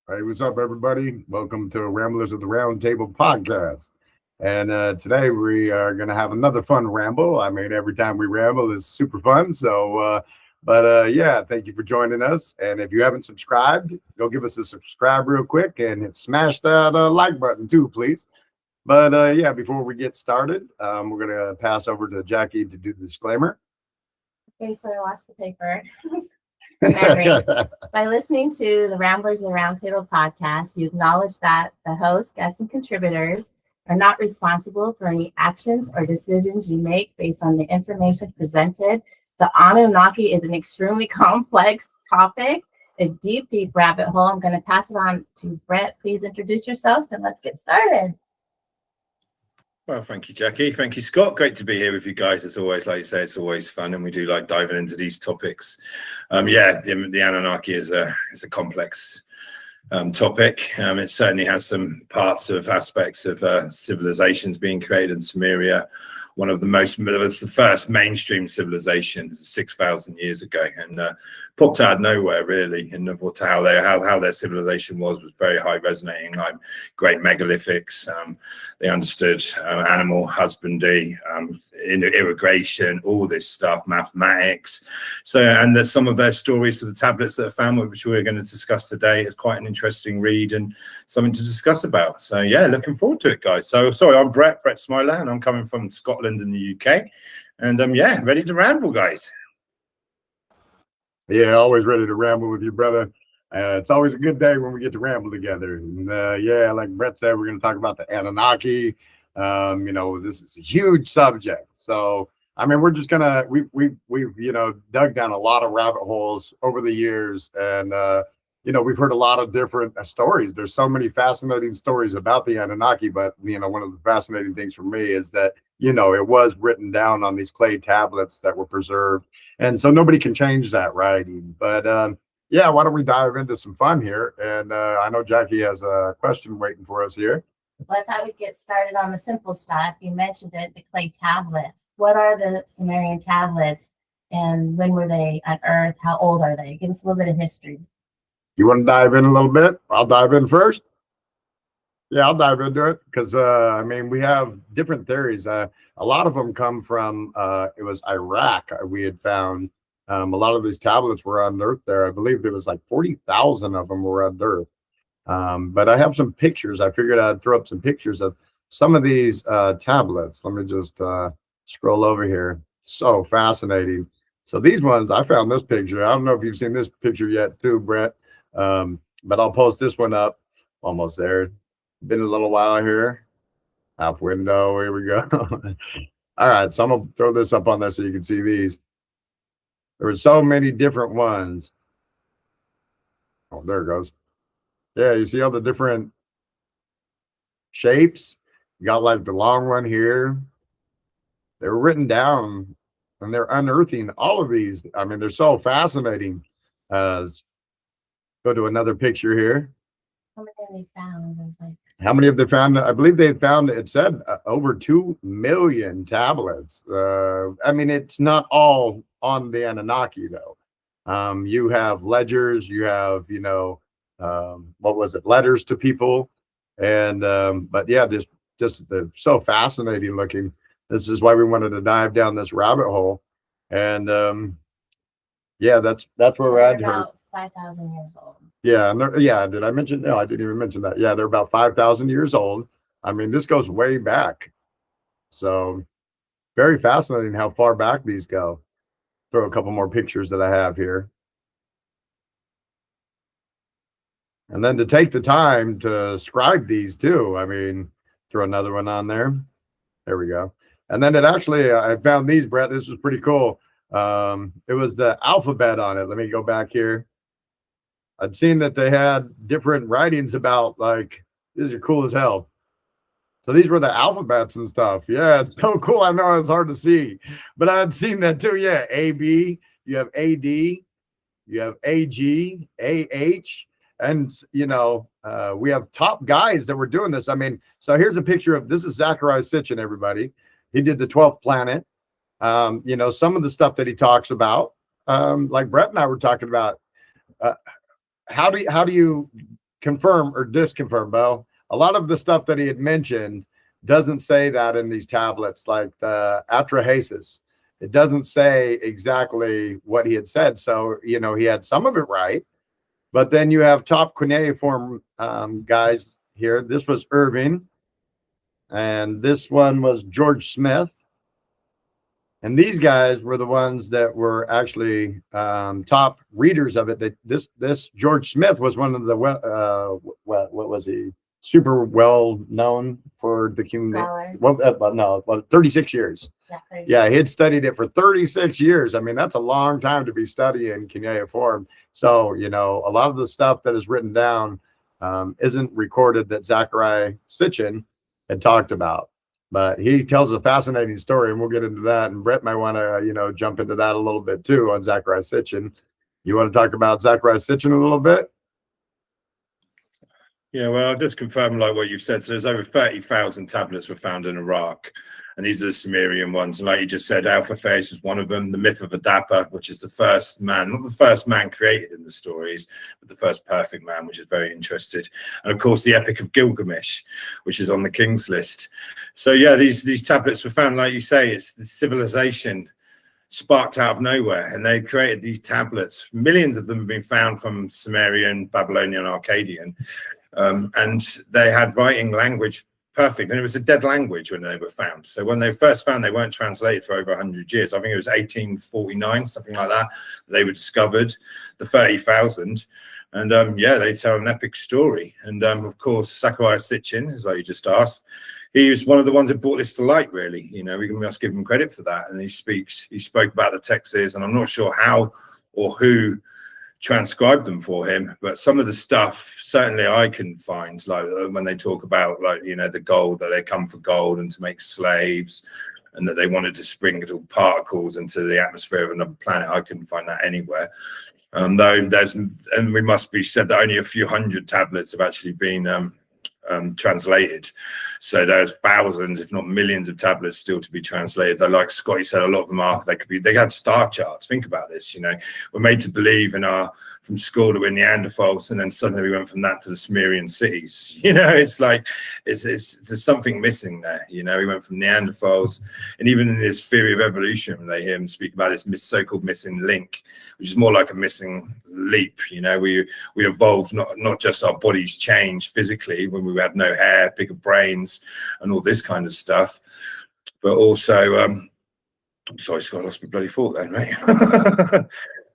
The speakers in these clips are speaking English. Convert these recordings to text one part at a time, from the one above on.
Hey, what's up, everybody? Welcome to Ramblers of the Round Table podcast. And today we are going to have another fun ramble. I mean, every time we ramble is super fun. Yeah, thank you for joining us. And if you haven't subscribed, go give us a subscribe real quick and smash that like button too, please. Yeah, before we get started, we're going to pass over to Jackie to do the disclaimer. Okay, so I lost the paper. Memory. By listening to the Ramblers and the Roundtable podcast, you acknowledge that the host, guests, and contributors are not responsible for any actions or decisions you make based on the information presented. The Anunnaki is an extremely complex topic, a deep, deep rabbit hole. I'm going to pass it on to Brett. Please introduce yourself and let's get started. Well, thank you, Jackie. Thank you, Scott. Great to be here with you guys. As always, like you say, it's always fun, and we do like diving into these topics. The Anunnaki is a complex topic. It certainly has some parts of aspects of civilizations being created in Sumeria. One of the most, it was the first mainstream civilization 6,000 years ago, and popped out of nowhere really. And how their civilization was very high resonating, like great megalithics. They understood animal husbandry, irrigation, all this stuff, mathematics. So, and there's some of their stories for the tablets that are found, which we're going to discuss today. It's quite an interesting read and something to discuss about. So yeah, looking forward to it, guys. So sorry, I'm Brett Smiler, and I'm coming from Scotland in the UK. And yeah, ready to ramble, guys. Yeah, always ready to ramble with you, brother. It's always a good day when we get to ramble together. And yeah, like Brett said, we're going to talk about the Anunnaki. This is a huge subject. So, I mean, we're just gonna we've dug down a lot of rabbit holes over the years, and we've heard a lot of different stories. There's so many fascinating stories about the Anunnaki, but one of the fascinating things for me is that it was written down on these clay tablets that were preserved, and so nobody can change that writing. But yeah, why don't we dive into some fun here? And I know Jackie has a question waiting for us here. Well, I thought we'd get started on the simple stuff. You mentioned it, the clay tablets. What are the Sumerian tablets, and when were they on Earth? How old are they? Give us a little bit of history. You want to dive in a little bit? I'll dive in first. Yeah, I'll dive into it because we have different theories. A lot of them come from it was Iraq. We had found a lot of these tablets were unearthed there. I believe there was like 40,000 of them were unearthed. But I have some pictures. I figured I'd throw up some pictures of some of these tablets. Let me just scroll over here. So fascinating. So these ones, I found this picture. I don't know if you've seen this picture yet too, Brett. But I'll post this one up. Almost there. Been a little while here. Half window. Here we go. All right. So I'm going to throw this up on there so you can see these. There were so many different ones. Oh, there it goes. Yeah, you see all the different shapes. You got like the long one here. They're written down and they're unearthing all of these. I mean, they're so fascinating. Go to another picture here. How many have they found? How many have they found? I believe they found, it said over 2 million tablets. I mean, it's not all on the Anunnaki though. You have ledgers, you have, what was it? Letters to people. And, but yeah, they're so fascinating looking. This is why we wanted to dive down this rabbit hole. And, yeah, that's where we're at here. About 5,000 years old. Yeah. Yeah. Did I mention? No, I didn't even mention that. Yeah. They're about 5,000 years old. I mean, this goes way back. So very fascinating how far back these go. Throw a couple more pictures that I have here. And then to take the time to scribe these too. I mean, throw another one on there. There we go. And then it actually, I found these, Brett. This was pretty cool. It was the alphabet on it. Let me go back here. I'd seen that they had different writings about, like, these are cool as hell. So these were the alphabets and stuff. Yeah, it's so cool. I know it's hard to see, but I'd seen that too. Yeah, AB, you have AD, you have AG, AH, and we have top guys that were doing this. I mean, so here's a picture of, this is Zachariah Sitchin, everybody. He did the 12th planet. Some of the stuff that he talks about, like Brett and I were talking about. How do you confirm or disconfirm, Bo. A lot of the stuff that he had mentioned doesn't say that in these tablets, like the atrahasis. It doesn't say exactly what he had said. So, you know, he had some of it right. But then you have top cuneiform guys here. This was Irving. And this one was George Smith. And these guys were the ones that were actually top readers of it. That this George Smith was one of the what was he? Super well known for the Scholar. Well, 36 years. Yeah, 36. Yeah, he had studied it for 36 years. I mean, that's a long time to be studying cuneiform. So, you know, a lot of the stuff that is written down isn't recorded that Zachariah Sitchin had talked about. But he tells a fascinating story, and we'll get into that. And Brett might want to, you know, jump into that a little bit too on Zachariah Sitchin. You want to talk about Zachariah Sitchin a little bit? Yeah, well, I'll just confirm like what you've said. So there's over 30,000 tablets were found in Iraq, and these are the Sumerian ones. And like you just said, Alphaphase was one of them. The myth of Adapa, which is the first man, not the first man created in the stories, but the first perfect man, which is very interesting. And of course, the Epic of Gilgamesh, which is on the King's List. So yeah, these tablets were found, like you say, it's the civilization sparked out of nowhere, and they created these tablets. Millions of them have been found from Sumerian, Babylonian, Akkadian. And they had writing language perfect, and it was a dead language when they were found. So when they first found, they weren't translated for over 100 years. I think it was 1849, something like that. They were discovered, the 30,000, and yeah, they tell an epic story. And of course, Zachariah Sitchin, as like you just asked, he was one of the ones that brought this to light. Really, you know, we must give him credit for that. And he spoke about the texts, and I'm not sure how or who transcribed them for him, but some of the stuff certainly I can find, like when they talk about, like, you know, the gold, that they come for gold and to make slaves, and that they wanted to sprinkle particles into the atmosphere of another planet. I couldn't find that anywhere. Though and we must be said that only a few hundred tablets have actually been translated. So there's thousands, if not millions, of tablets still to be translated. Though, like Scotty said, a lot of them they had star charts. Think about this, you know, we're made to believe from school that we're Neanderthals, and then suddenly we went from that to the Sumerian cities. You know, it's like there's something missing there. You know, we went from Neanderthals, and even in this theory of evolution, they hear him speak about this so-called missing link, which is more like a missing leap. You know, we evolved, not just our bodies changed physically when we had no hair, bigger brains, and all this kind of stuff, but also I'm sorry, Scott, I lost my bloody thought then, mate.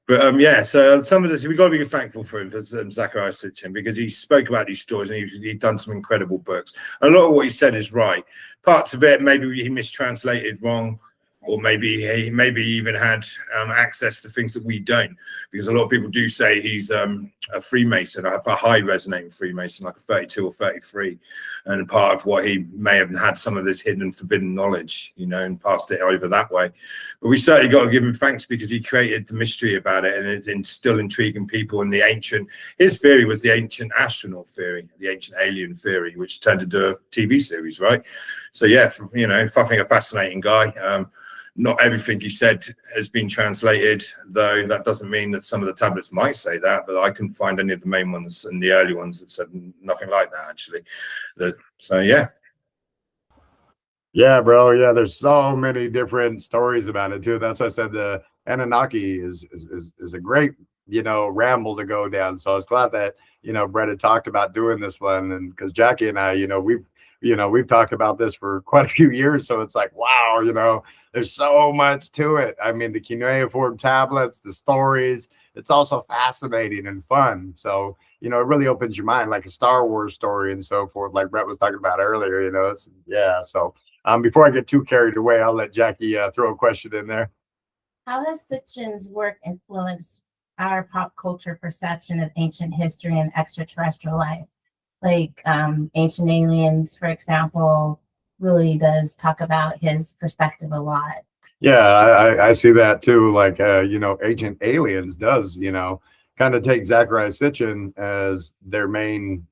But yeah, so some of this, we've got to be thankful for him, for Zachariah Sitchin, because he spoke about these stories, and he'd done some incredible books. A lot of what he said is right. Parts of it, maybe he mistranslated wrong, or maybe he even had access to things that we don't, because a lot of people do say he's a Freemason, a high resonating Freemason, like a 32 or 33, and part of what he may have had some of this hidden forbidden knowledge, you know, and passed it over that way. But we certainly got to give him thanks, because he created the mystery about it, and it's still intriguing people. And his theory was the ancient astronaut theory, the ancient alien theory, which turned into a TV series, right? So yeah, you know, I think a fascinating guy. Not everything he said has been translated, though that doesn't mean that some of the tablets might say that, but I couldn't find any of the main ones and the early ones that said nothing like that, actually. So yeah. Yeah, bro. Yeah, there's so many different stories about it too. That's why I said the Anunnaki is a great, you know, ramble to go down. So I was glad that, you know, Brett had talked about doing this one, and because Jackie and I, you know, we've talked about this for quite a few years. So it's like, wow, you know, there's so much to it. I mean, the cuneiform tablets, the stories, it's also fascinating and fun. So, you know, it really opens your mind, like a Star Wars story and so forth, like Brett was talking about earlier, you know. Yeah. So before I get too carried away, I'll let Jackie throw a question in there. How has Sitchin's work influenced our pop culture perception of ancient history and extraterrestrial life? Like Ancient Aliens, for example, really does talk about his perspective a lot. Yeah, I see that too. Like, you know, Ancient Aliens does, you know, kind of take Zachariah Sitchin as their main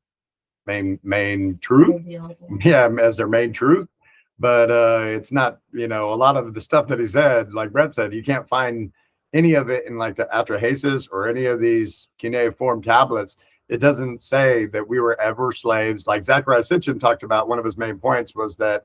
truth. Yeah, as their main truth. But it's not, you know, a lot of the stuff that he said, like Brett said, you can't find any of it in like the Atrahasis or any of these cuneiform tablets. it doesn't say that we were ever slaves. Like Zachariah Sitchin talked about, one of his main points was that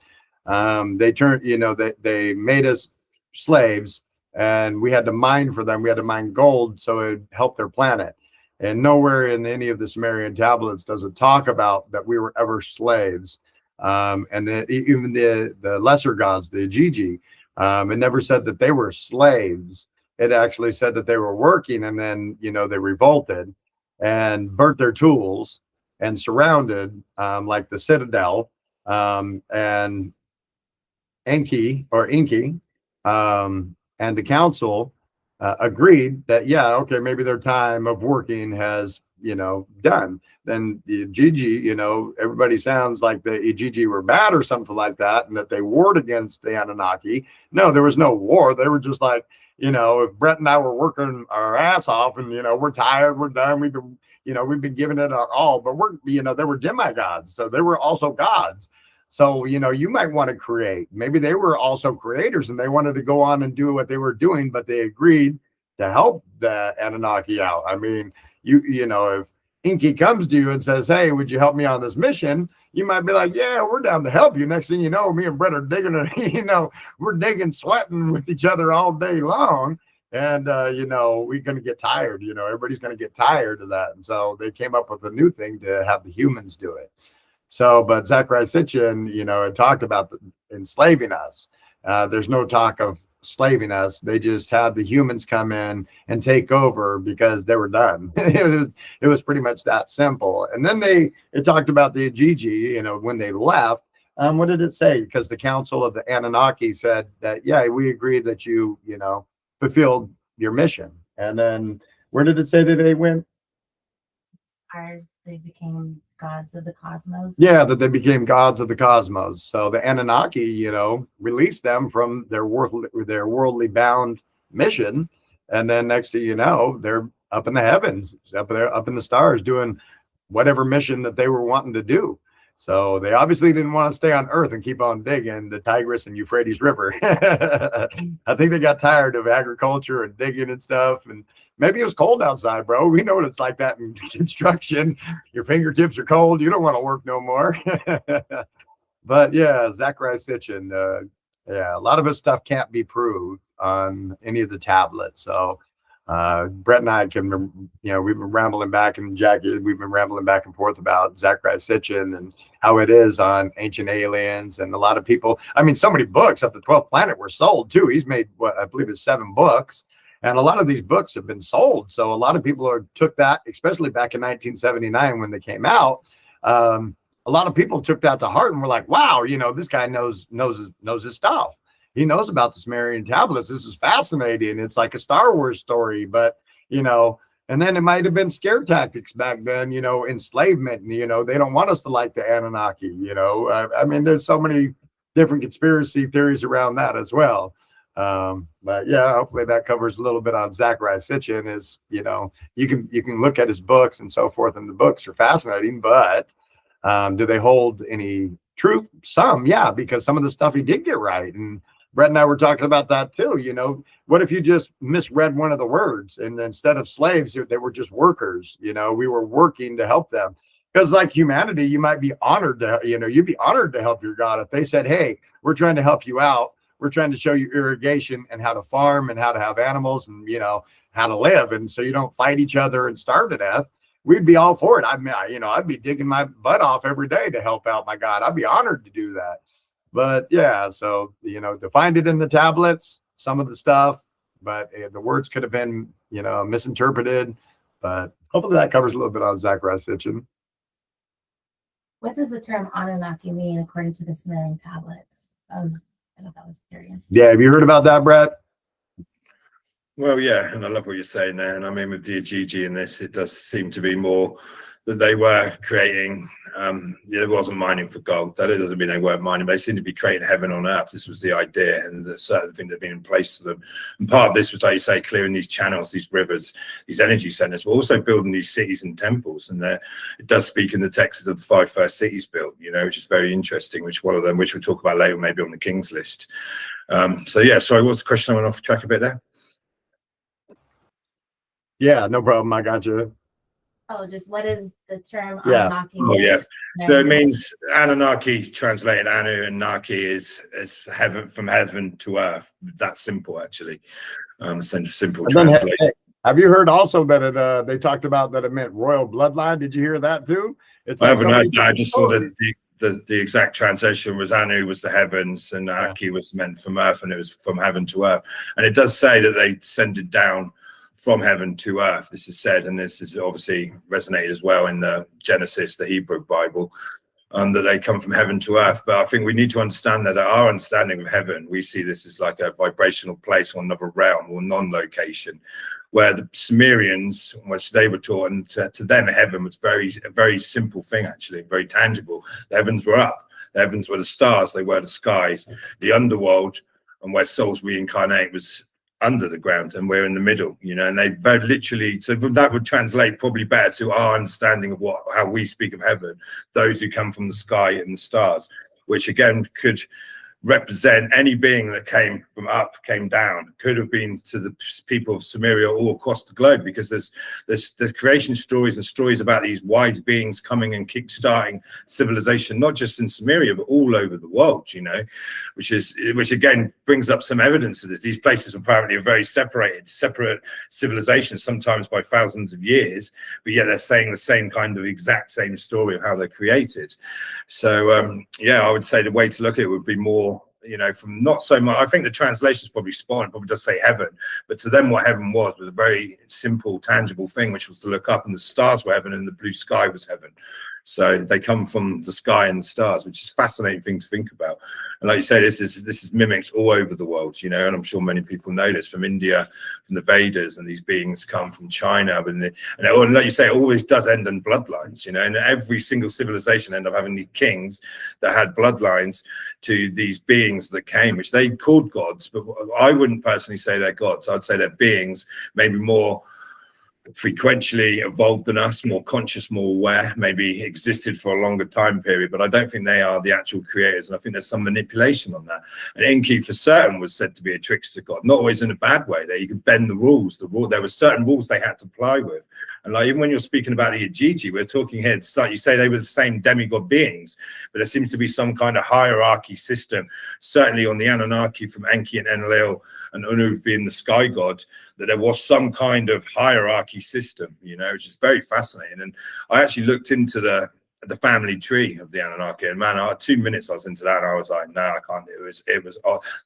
they turned, you know, they made us slaves, and we had to mine for them. We had to mine gold so it helped their planet. And nowhere in any of the Sumerian tablets does it talk about that we were ever slaves. And even the lesser gods, the Gigi, it never said that they were slaves. It actually said that they were working, and then, you know, they revolted and burnt their tools and surrounded, like the citadel, and Inky, and the council agreed that, yeah, okay, maybe their time of working has, you know, done. Then the Gigi, you know, everybody sounds like the Gigi were bad or something like that, and that they warred against the Anunnaki. No, there was no war. They were just like, you know, if Brett and I were working our ass off, and, you know, we're tired, we're done, we've been, you know, we've been giving it our all, but we're, you know, they were demigods, so they were also gods. So, you know, you might want to create. Maybe they were also creators and they wanted to go on and do what they were doing, but they agreed to help the Anunnaki out. I mean, you know, if Inky comes to you and says, hey, would you help me on this mission? You might be like, yeah, we're down to help you. Next thing you know, me and Brett are digging it, you know, we're digging, sweating with each other all day long. And, you know, we're going to get tired. You know, everybody's going to get tired of that. And so they came up with a new thing to have the humans do it. So, but Zachariah Sitchin, you know, had talked about enslaving us. There's no talk of slaving us. They just had the humans come in and take over because they were done. It was pretty much that simple. And then it talked about the Gigi, you know, when they left. What did it say? Because the council of the Anunnaki said that, yeah, we agree that you know, fulfilled your mission. And then where did it say that they went? They became gods of the cosmos. Yeah, that they became gods of the cosmos. So the Anunnaki, you know, released them from their worldly bound mission, and then next thing you know, they're up in the heavens, up there, up in the stars, doing whatever mission that they were wanting to do. So they obviously didn't want to stay on Earth and keep on digging the Tigris and Euphrates River. I think they got tired of agriculture and digging and stuff. And maybe it was cold outside, bro. We know what it's like that in construction. Your fingertips are cold. You don't want to work no more. But yeah, Zachariah Sitchin, yeah, a lot of his stuff can't be proved on any of the tablets. So Brett and I can, you know, we've been rambling back, and Jackie, we've been rambling back and forth about Zachariah Sitchin and how it is on ancient aliens. And a lot of people, I mean, so many books of the 12th planet were sold too. He's made what I believe is 7 books. And a lot of these books have been sold. So a lot of people took that, especially back in 1979 when they came out. A lot of people took that to heart and were like, wow, you know, this guy knows his stuff. He knows about the Sumerian tablets. This is fascinating. It's like a Star Wars story, but, you know, and then it might have been scare tactics back then, you know, enslavement. And, you know, they don't want us to like the Anunnaki, you know. I mean, there's so many different conspiracy theories around that as well. But yeah, hopefully that covers a little bit on Zachariah Sitchin. Is, you know, you can look at his books and so forth, and the books are fascinating, but do they hold any truth? Some, yeah, because some of the stuff he did get right. And Brett and I were talking about that too. You know, what if you just misread one of the words, and instead of slaves, they were just workers? You know, we were working to help them. Because like humanity, you might be honored to, you know, you'd be honored to help your God if they said, hey, we're trying to help you out. We're trying to show you irrigation and how to farm and how to have animals and, you know, how to live. And so you don't fight each other and starve to death. We'd be all for it. I mean, you know, I'd be digging my butt off every day to help out my God. I'd be honored to do that. But yeah, so, you know, to find it in the tablets, some of the stuff, but the words could have been, you know, misinterpreted. But hopefully that covers a little bit on Zachariah Sitchin. What does the term Anunnaki mean according to the Sumerian tablets? I thought that was curious. Yeah, have you heard about that, Brett? Well, yeah, and I love what you're saying there. And I mean, with the Gigi in this, it does seem to be more that they were creating, it wasn't mining for gold. That doesn't mean they weren't mining. They seem to be creating heaven on earth. This was the idea, and the certain thing that had been in place to them. And part of this was, like you say, clearing these channels, these rivers, these energy centers, but also building these cities and temples. And it does speak in the texts of the 5 first cities built, you know, which is very interesting, which one of them, which we'll talk about later, maybe on the King's list. So yeah, sorry, what's the question? I went off track a bit there. Yeah, no problem. I got you. Oh, just what is the term Yeah. Anunnaki? Oh, mean? yes. So it means Anunnaki, translated Anu, and Naki is heaven, from heaven to earth. That's simple, actually. Simple And then, translation. hey, have you heard also that it they talked about that it meant royal bloodline? Did you hear that too? It's I like haven't so many heard that. I just saw stories. the exact translation was Anu was the heavens, and Aki was meant from earth, and it was from heaven to earth. And it does say that they descended down from heaven to earth. This is said, and this is obviously resonated as well in the Genesis, the Hebrew Bible, that they come from heaven to earth. But I think we need to understand that our understanding of heaven, we see this as like a vibrational place or another realm or non-location, where the Sumerians, which they were taught, and to them heaven was a very simple thing, actually, very tangible. The heavens were up, the heavens were the stars, they were the skies. The underworld, and where souls reincarnate, was under the ground, and we're in the middle, you know. And they very literally, so that would translate probably better to our understanding of how we speak of heaven, those who come from the sky and the stars, which again could represent any being that came from up, came down, could have been to the people of Sumeria all across the globe, because there's creation stories and stories about these wise beings coming and kick-starting civilization, not just in Sumeria, but all over the world, you know, which again brings up some evidence that these places apparently are very separate civilizations, sometimes by thousands of years, but yet they're saying the same kind of exact same story of how they're created. So yeah, I would say the way to look at it would be more, you know, from not so much, I think the translation is probably spot on, probably does say heaven, but to them what heaven was a very simple, tangible thing, which was to look up, and the stars were heaven and the blue sky was heaven. So they come from the sky and the stars, which is a fascinating thing to think about. And like you say, this is mimics all over the world, you know, and I'm sure many people know this, from India, from the Vedas, and these beings come from China. And like you say, it always does end in bloodlines, you know, and every single civilization ended up having these kings that had bloodlines to these beings that came, which they called gods, but I wouldn't personally say they're gods. I'd say they're beings, maybe more frequently evolved than us, more conscious, more aware, maybe existed for a longer time period, but I don't think they are the actual creators, and I think there's some manipulation on that. And Enki for certain was said to be a trickster god, not always in a bad way, that he could bend the rules. There were certain rules they had to apply with. And like, even when you're speaking about the Ajiji, we're talking here, it's like you say they were the same demigod beings, but there seems to be some kind of hierarchy system, certainly on the Anunnaki, from Enki and Enlil and Anu being the sky god, that there was some kind of hierarchy system, you know, which is very fascinating. And I actually looked into the family tree of the Anunnaki, and man, 2 minutes I was into that, and I was like, no, I can't. It was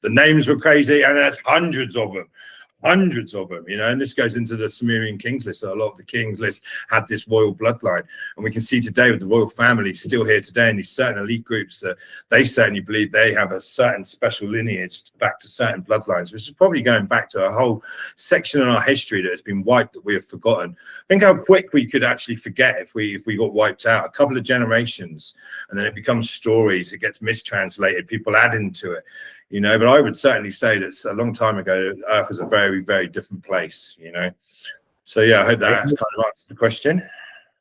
the names were crazy, and there's hundreds of them, you know. And this goes into the Sumerian kings list. So a lot of the kings list had this royal bloodline, and we can see today with the royal family still here today, and these certain elite groups that they certainly believe they have a certain special lineage back to certain bloodlines, which is probably going back to a whole section in our history that has been wiped, that we have forgotten. Think how quick we could actually forget if we got wiped out. A couple of generations, and then it becomes stories, it gets mistranslated, people add into it, you know. But I would certainly say that a long time ago, Earth was a very, very different place, you know. So yeah, I hope that kind of answers the question.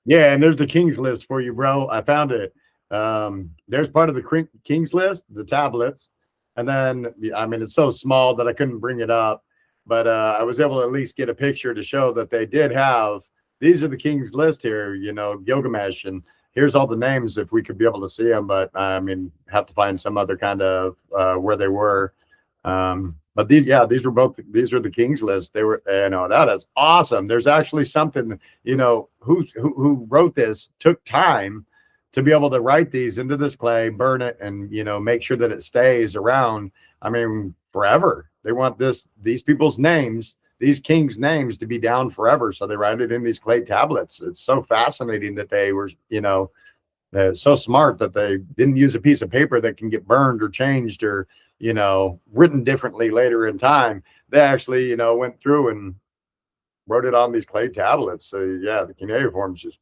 Yeah, and there's the King's List for you, bro. I found it. There's part of the King's List, the tablets, and then I mean, it's so small that I couldn't bring it up, but I was able to at least get a picture to show that they did have. These are the King's List here, you know, Gilgamesh, and here's all the names if we could be able to see them, but I mean, have to find some other kind of where they were. But these are the King's List. They were, you know, that is awesome. There's actually something, you know, who wrote this took time to be able to write these into this clay, burn it, and, you know, make sure that it stays around. I mean, forever. They want these people's names, these kings' names, to be down forever. So they write it in these clay tablets. It's so fascinating that they were, you know, so smart that they didn't use a piece of paper that can get burned or changed or, you know, written differently later in time. They actually, you know, went through and wrote it on these clay tablets. So yeah, the cuneiform is just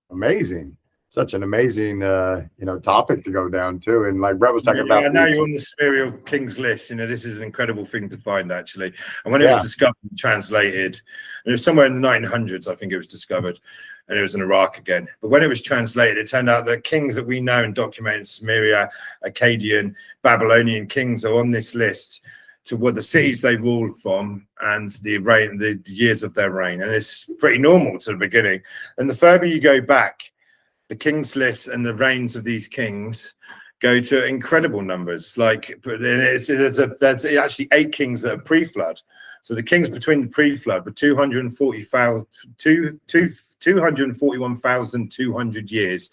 amazing. Such an amazing, you know, topic to go down to. And like Brett was talking about. Yeah, now you're on the Sumerian King's List. You know, this is an incredible thing to find, actually. And when it was discovered and translated, and it was somewhere in the 1900s, I think it was discovered, and it was in Iraq again. But when it was translated, it turned out that kings that we know and documented, Sumeria, Akkadian, Babylonian kings, are on this list to what the cities they ruled from and the years of their reign. And it's pretty normal to the beginning. And the further you go back, the kings list and the reigns of these kings go to incredible numbers. Like there's actually 8 kings that are pre-flood. So the kings between the pre-flood were 241,200 years.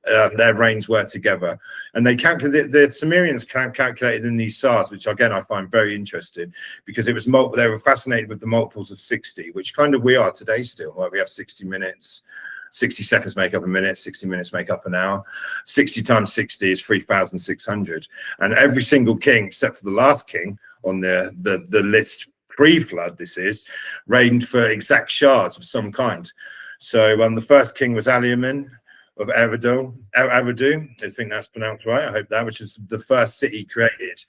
Their reigns were together, and they calculated. The Sumerians calculated in these stars, which again I find very interesting, because it was they were fascinated with the multiples of 60, which kind of we are today still. Like we have 60 minutes. 60 seconds make up a minute, 60 minutes make up an hour. 60 times 60 is 3,600. And every single king, except for the last king on the list pre-flood, reigned for exact shards of some kind. So the first king was Aliamin of Eridu, I think that's pronounced right, I hope that, which is the first city created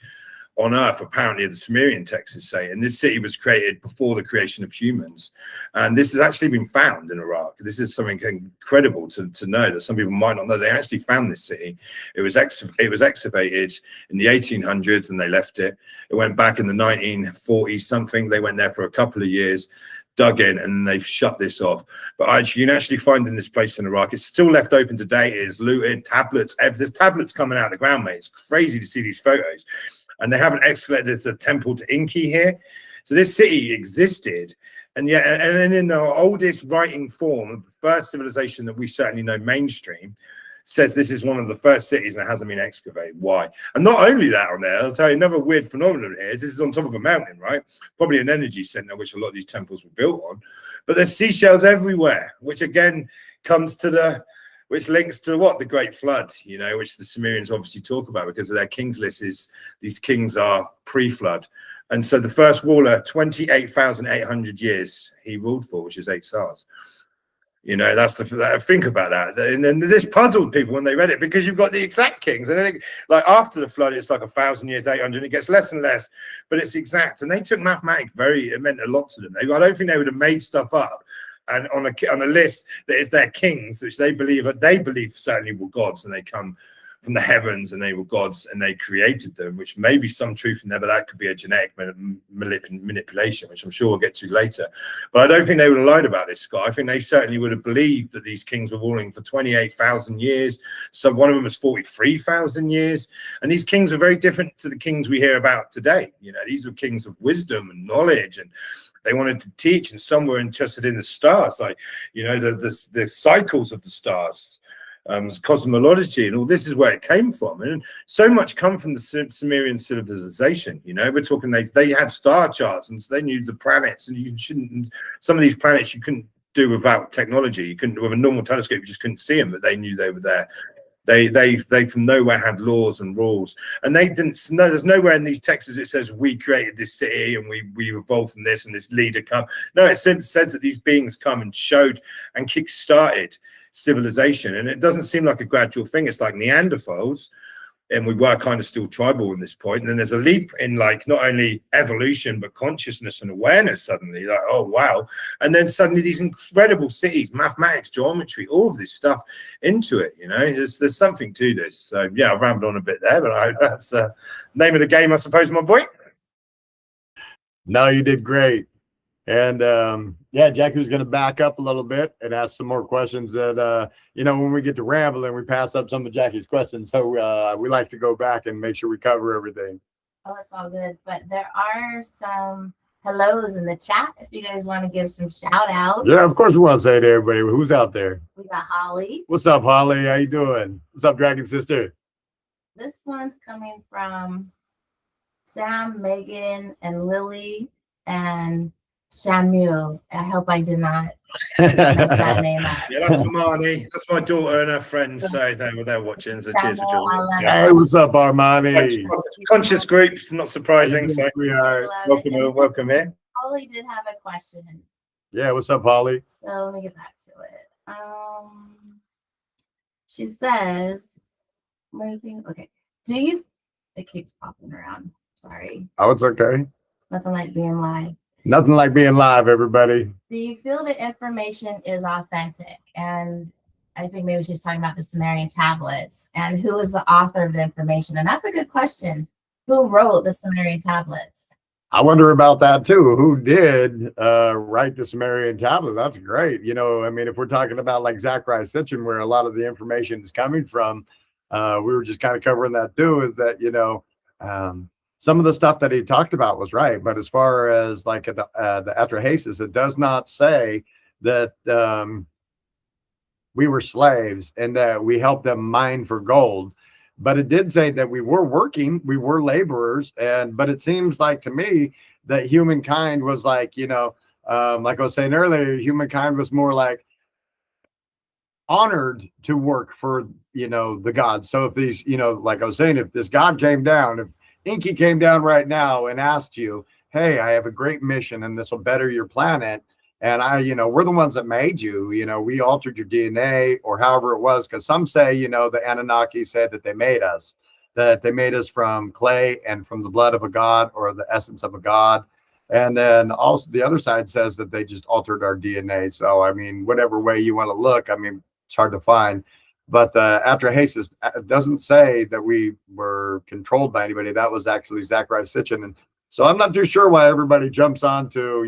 on Earth, apparently the Sumerian texts say. And this city was created before the creation of humans. And this has actually been found in Iraq. This is something incredible to know, that some people might not know. They actually found this city. It was excavated in the 1800s and they left it. It went back in the 1940s something. They went there for a couple of years, dug in, and they've shut this off. But actually, you can actually find in this place in Iraq, it's still left open today. It is looted, tablets, there's tablets coming out of the ground, mate. It's crazy to see these photos. And they haven't excavated. There's a temple to Enki here. So this city existed. And yet, and then in the oldest writing form of the first civilization that we certainly know mainstream, says this is one of the first cities that hasn't been excavated. Why? And not only that on there, I'll tell you another weird phenomenon here is this is on top of a mountain, right? Probably an energy center, which a lot of these temples were built on. But there's seashells everywhere, which again comes to which links to what? The Great Flood, you know, which the Sumerians obviously talk about because of their kings list is these kings are pre-flood. And so the first ruler, 28,800 years he ruled for, which is 8 stars. You know, that's think about that. And then this puzzled people when they read it, because you've got the exact kings. And then like after the flood, it's like 1,000 years, 800, and it gets less and less, but it's exact. And they took mathematics it meant a lot to them. I don't think they would have made stuff up. And on a list that is their kings, which they believe certainly were gods, and they come from the heavens and they were gods and they created them, which may be some truth in there, but that could be a genetic manipulation, which I'm sure we'll get to later. But I don't think they would have lied about this, Scott. I think they certainly would have believed that these kings were ruling for 28,000 years. So one of them was 43,000 years. And these kings were very different to the kings we hear about today. You know, these were kings of wisdom and knowledge, and they wanted to teach, and some were interested in the stars, like, you know, the cycles of the stars, cosmology, and all this is where it came from. And so much come from the Sumerian civilization. You know, we're talking they had star charts, and they knew the planets, and some of these planets you couldn't do without technology. You couldn't, with a normal telescope, you just couldn't see them, but they knew they were there. They from nowhere had laws and rules, and they didn't know. There's nowhere in these texts it says we created this city and we evolved from this and this leader come. No, it simply says that these beings come and showed and kick-started civilization. And it doesn't seem like a gradual thing. It's like Neanderthals, and we were kind of still tribal at this point. And then there's a leap in like not only evolution but consciousness and awareness suddenly, like, oh wow. And then suddenly these incredible cities, mathematics, geometry, all of this stuff into it. You know, there's something to this. So yeah, I've rambled on a bit there, but that's name of the game, I suppose, my boy. No, you did great. And yeah, Jackie's going to back up a little bit and ask some more questions that, you know, when we get to rambling, we pass up some of Jackie's questions. So we like to go back and make sure we cover everything. Oh, it's all good. But there are some hellos in the chat if you guys want to give some shout outs. Yeah, of course we want to say to everybody who's out there. We got Holly. What's up, Holly? How you doing? What's up, Dragon Sister? This one's coming from Sam, Megan, and Lily, and Shamuel. I hope I did not mess that name up. Yeah, that's Armani. That's my daughter and her friends. So they're watching. So cheers for joining. Hey, what's up, Armani? Conscious group, not surprising. So we are. Welcome here. Holly did have a question. Yeah, what's up, Holly? So let me get back to it. She says, moving. Okay. Do you? It keeps popping around. Sorry. Oh, it's okay. It's nothing like being live. Nothing like being live, everybody. Do you feel the information is authentic? And I think maybe she's talking about the Sumerian tablets. And who is the author of the information? And that's a good question. Who wrote the Sumerian tablets? I wonder about that too. Who did write the Sumerian tablet? That's great. You know, I mean, if we're talking about like Zacharias Sitchin, where a lot of the information is coming from, we were just kind of covering that too. Is that some of the stuff that he talked about was right, but as far as like the Atrahasis, it does not say that we were slaves and that we helped them mine for gold. But it did say that we were working, we were laborers, but it seems like to me that humankind was like, like I was saying earlier, humankind was more like honored to work for, the gods. So if these, like I was saying, if this god came down, if Inky came down right now and asked you, hey, I have a great mission and this will better your planet. And we're the ones that made you, we altered your DNA or however it was. Because some say, the Anunnaki said that they made us from clay and from the blood of a god or the essence of a god. And then also the other side says that they just altered our DNA. So, I mean, whatever way you want to look, I mean, it's hard to find. But Atrahasis doesn't say that we were controlled by anybody. That was actually Zacharias Sitchin. And so I'm not too sure why everybody jumps onto,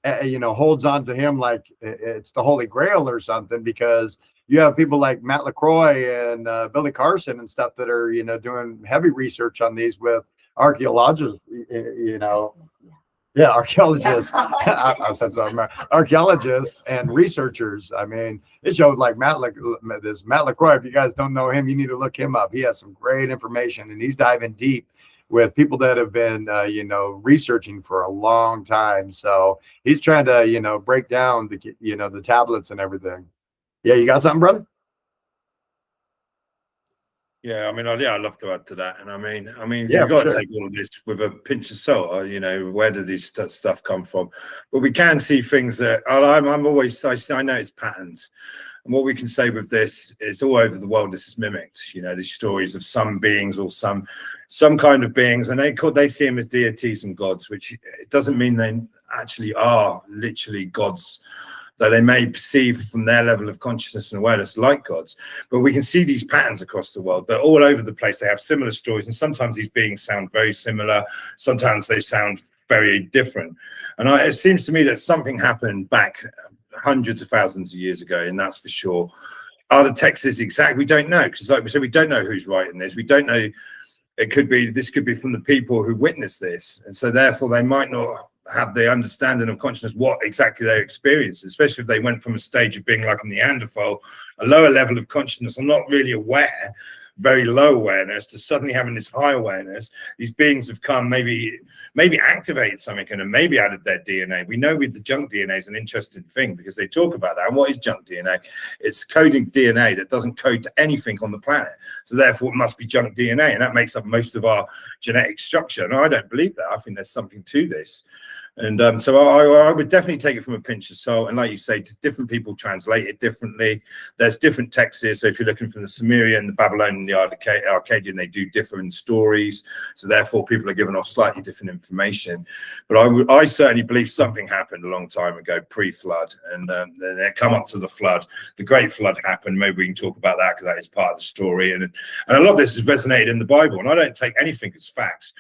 holds on to him like it's the Holy Grail or something, because you have people like Matt LaCroix and Billy Carson and stuff that are, doing heavy research on these with archaeologists, archaeologists. I said something. Archaeologists and researchers. I mean, it showed like Matt LaCroix. If you guys don't know him, you need to look him up. He has some great information and he's diving deep with people that have been, researching for a long time. So he's trying to, break down the tablets and everything. Yeah, you got something, brother? Yeah, I mean, I love to add to that, and I mean, yeah, you've got to take all of this with a pinch of salt. Where does this stuff come from? But we can see things that I'm always. I notice patterns, and what we can say with this is all over the world. This is mimicked. These stories of some beings or some kind of beings, and they see them as deities and gods, which it doesn't mean they actually are literally gods, though they may perceive from their level of consciousness and awareness like gods. But we can see these patterns across the world. They're all over the place. They have similar stories, and sometimes these beings sound very similar. Sometimes they sound very different. And it seems to me that something happened back hundreds of thousands of years ago, and that's for sure. Are the texts exact? We don't know, because like we said, we don't know who's writing this. We don't know. This could be from the people who witnessed this, and so therefore they might not have the understanding of consciousness what exactly they experienced, especially if they went from a stage of being like a Neanderthal, a lower level of consciousness, or not really aware, very low awareness, to suddenly having this high awareness. These beings have come, maybe activated something and maybe added their DNA. We know with the junk DNA is an interesting thing because they talk about that. And what is junk DNA? It's coding DNA that doesn't code to anything on the planet. So therefore it must be junk DNA, and that makes up most of our genetic structure. And I don't believe that. I think there's something to this. And so I would definitely take it from a pinch of salt. And like you say, different people translate it differently. There's different texts here. So if you're looking from the Sumerian, the Babylonian, the Akkadian, they do different stories. So therefore, people are given off slightly different information. But I certainly believe something happened a long time ago, pre-flood. And then they come up to the flood. The Great Flood happened. Maybe we can talk about that because that is part of the story. And a lot of this has resonated in the Bible. And I don't take anything as facts.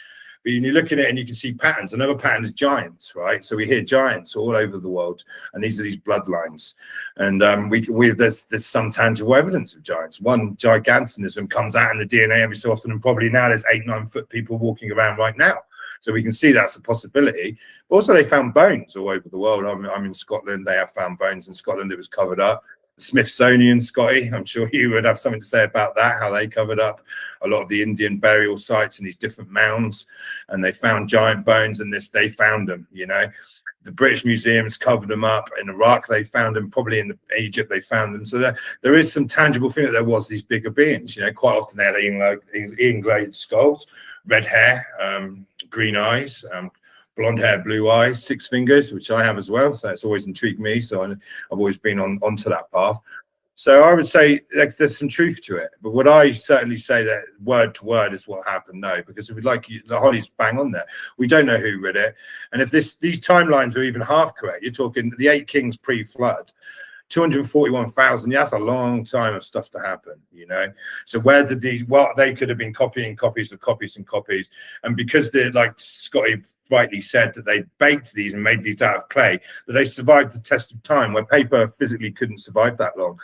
But you look at it and you can see patterns. Another pattern is giants, right? So we hear giants all over the world, and these are these bloodlines. And there's some tangible evidence of giants. One, gigantism comes out in the DNA every so often, and probably now there's 8-9 foot people walking around right now. So we can see that's a possibility. But also, they found bones all over the world. I'm in Scotland. They have found bones in Scotland. It was covered up. Smithsonian, Scotty, I'm sure you would have something to say about that, how they covered up a lot of the Indian burial sites and these different mounds, and they found giant bones, and they found them, The British Museum's covered them up. In Iraq, they found them. Probably in Egypt, they found them. So there is some tangible thing that there was these bigger beings. Quite often they had elongated skulls, red hair, green eyes, blonde hair, blue eyes, 6 fingers, which I have as well. So it's always intrigued me. So I've always been onto that path. So I would say there's some truth to it. But would I certainly say that word to word is what happened? No, because if we'd like the Holly's bang on there. We don't know who read it. And if these timelines are even half correct, you're talking the 8 kings pre-flood. 241,000, that's a long time of stuff to happen, So where did they could have been copying copies of copies and copies. And because they're like Scotty rightly said that they baked these and made these out of clay, that they survived the test of time, where paper physically couldn't survive that long.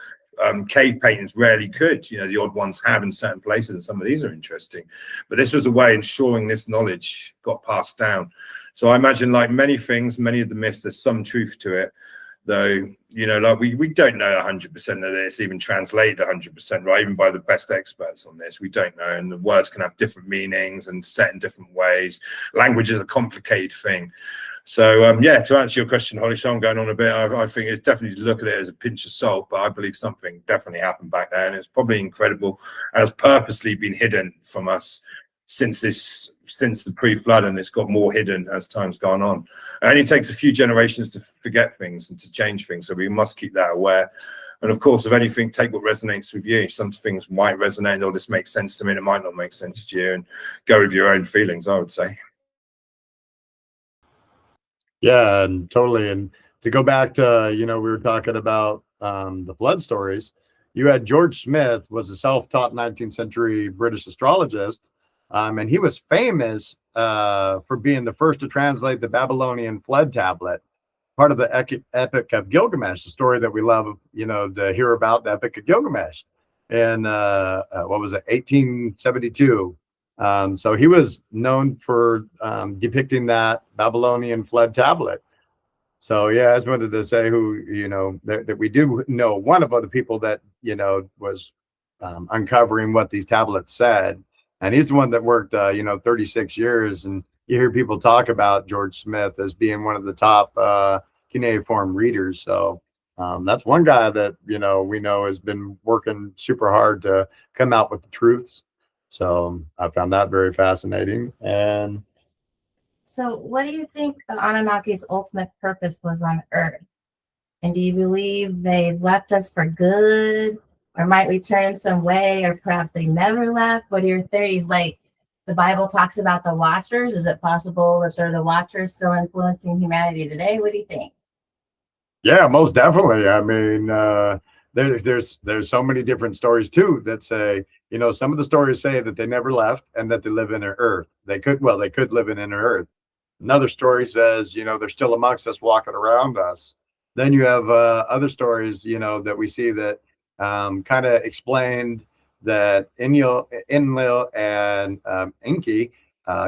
Cave paintings rarely could, you know, the odd ones have in certain places, and some of these are interesting. But this was a way ensuring this knowledge got passed down. So I imagine, like many things, many of the myths, there's some truth to it, though, you know, like we don't know 100% that it's even translated 100%, right? Even by the best experts on this, we don't know. And the words can have different meanings and set in different ways. Language is a complicated thing. So, yeah, to answer your question, Holly, so I'm going on a bit. I think it's definitely to look at it as a pinch of salt, but I believe something definitely happened back then. It's probably incredible, has purposely been hidden from us since the pre-flood, and it's got more hidden as time's gone on. It only takes a few generations to forget things and to change things, so we must keep that aware. And of course, if anything, take what resonates with you. Some things might resonate, or this makes sense to me, and it might not make sense to you, and go with your own feelings, I would say. Yeah, and totally. And to go back to, you know, we were talking about the flood stories. You had George Smith, was a self-taught 19th century British astrologist, and he was famous for being the first to translate the Babylonian flood tablet, part of the Epic of Gilgamesh, the story that we love, you know, to hear about, the Epic of Gilgamesh. And what was it, 1872. So he was known for depicting that Babylonian flood tablet. So yeah, I just wanted to say who, you know, that we do know one of other people that, you know, was uncovering what these tablets said. And he's the one that worked, you know, 36 years. And you hear people talk about George Smith as being one of the top cuneiform readers. So that's one guy that, you know, we know has been working super hard to come out with the truths. So I found that very fascinating. And So, what do you think the Anunnaki's ultimate purpose was on Earth? And do you believe they left us for good, or might return in some way, or perhaps they never left? What are your theories? Like the Bible talks about the Watchers. Is it possible that they're the Watchers still influencing humanity today? What do you think? yeah, most definitely. I mean, there's so many different stories too that say, you know, some of the stories say that they never left and that they live in an Earth. They could live in an Earth. Another story says, you know, they're still amongst us, walking around us. Then you have other stories, you know, that we see that kind of explained that Enlil and Enki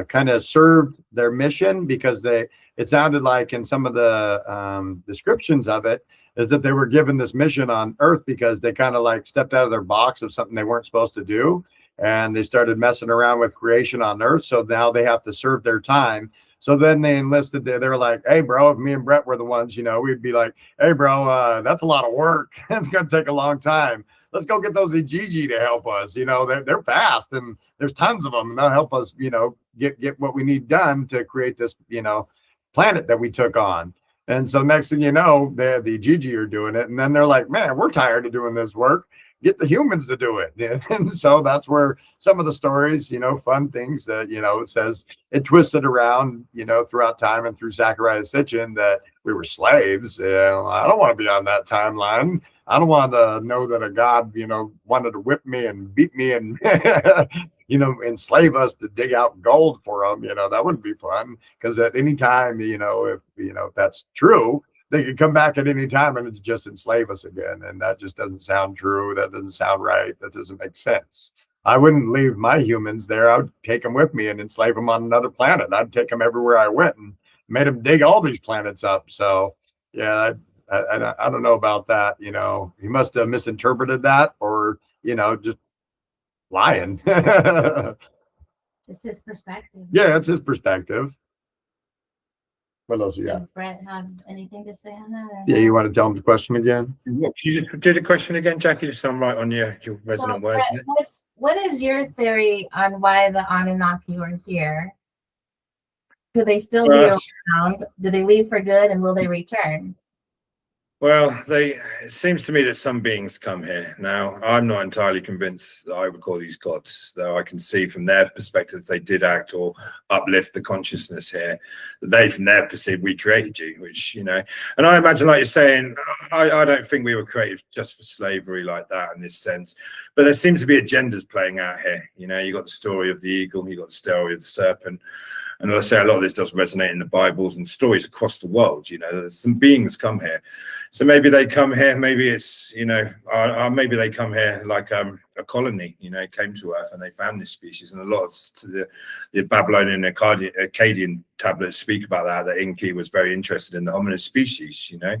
kind of served their mission, because it sounded like in some of the descriptions of it is that they were given this mission on Earth because they kind of like stepped out of their box of something they weren't supposed to do. And they started messing around with creation on Earth. So now they have to serve their time. So then they enlisted there. They were like, hey, bro, if me and Brett were the ones, you know, we'd be like, hey, bro, that's a lot of work. It's going to take a long time. Let's go get those Ijiji to help us. You know, they're fast and there's tons of them. And they'll help us, you know, get what we need done to create this, you know, planet that we took on. And so next thing you know, the Ijiji are doing it. And then they're like, man, we're tired of doing this work. Get the humans to do it. And so that's where some of the stories, you know, fun things that, you know, it says it twisted around, you know, throughout time and through Zechariah Sitchin that we were slaves. You know, I don't want to be on that timeline. I don't want to know that a God, you know, wanted to whip me and beat me and, you know, enslave us to dig out gold for them. You know, that wouldn't be fun, because at any time, you know, if that's true, they could come back at any time and just enslave us again. And that just doesn't sound true. That doesn't sound right. That doesn't make sense. I wouldn't leave my humans there. I would take them with me and enslave them on another planet. I'd take them everywhere I went and made them dig all these planets up. So, yeah, I don't know about that. You know, he must have misinterpreted that, or, you know, just lying. It's his perspective. Yeah, it's his perspective. What else you got? Does Brett have anything to say on that? Yeah, you want to tell him the question again? What, can you do the question again, Jackie? Just so I'm right on your resonant words. Brett, what is your theory on why the Anunnaki were here? Could they still be around? Do they leave for good, and will they return? Well, it seems to me that some beings come here. Now, I'm not entirely convinced that I would call these gods, though I can see from their perspective, if they did act or uplift the consciousness here, that they, from their perspective, we created you, which, you know, and I imagine, like you're saying, I don't think we were created just for slavery like that in this sense, but there seems to be agendas playing out here. You know, you got the story of the eagle, you got the story of the serpent. And as I say, a lot of this does resonate in the Bibles and stories across the world. You know, there's some beings come here. So maybe they come here, maybe it's, you know, maybe they come here like a colony, you know, came to Earth and they found this species. And a lot of the Babylonian Akkadian tablets speak about that Enki was very interested in the hominid species, you know.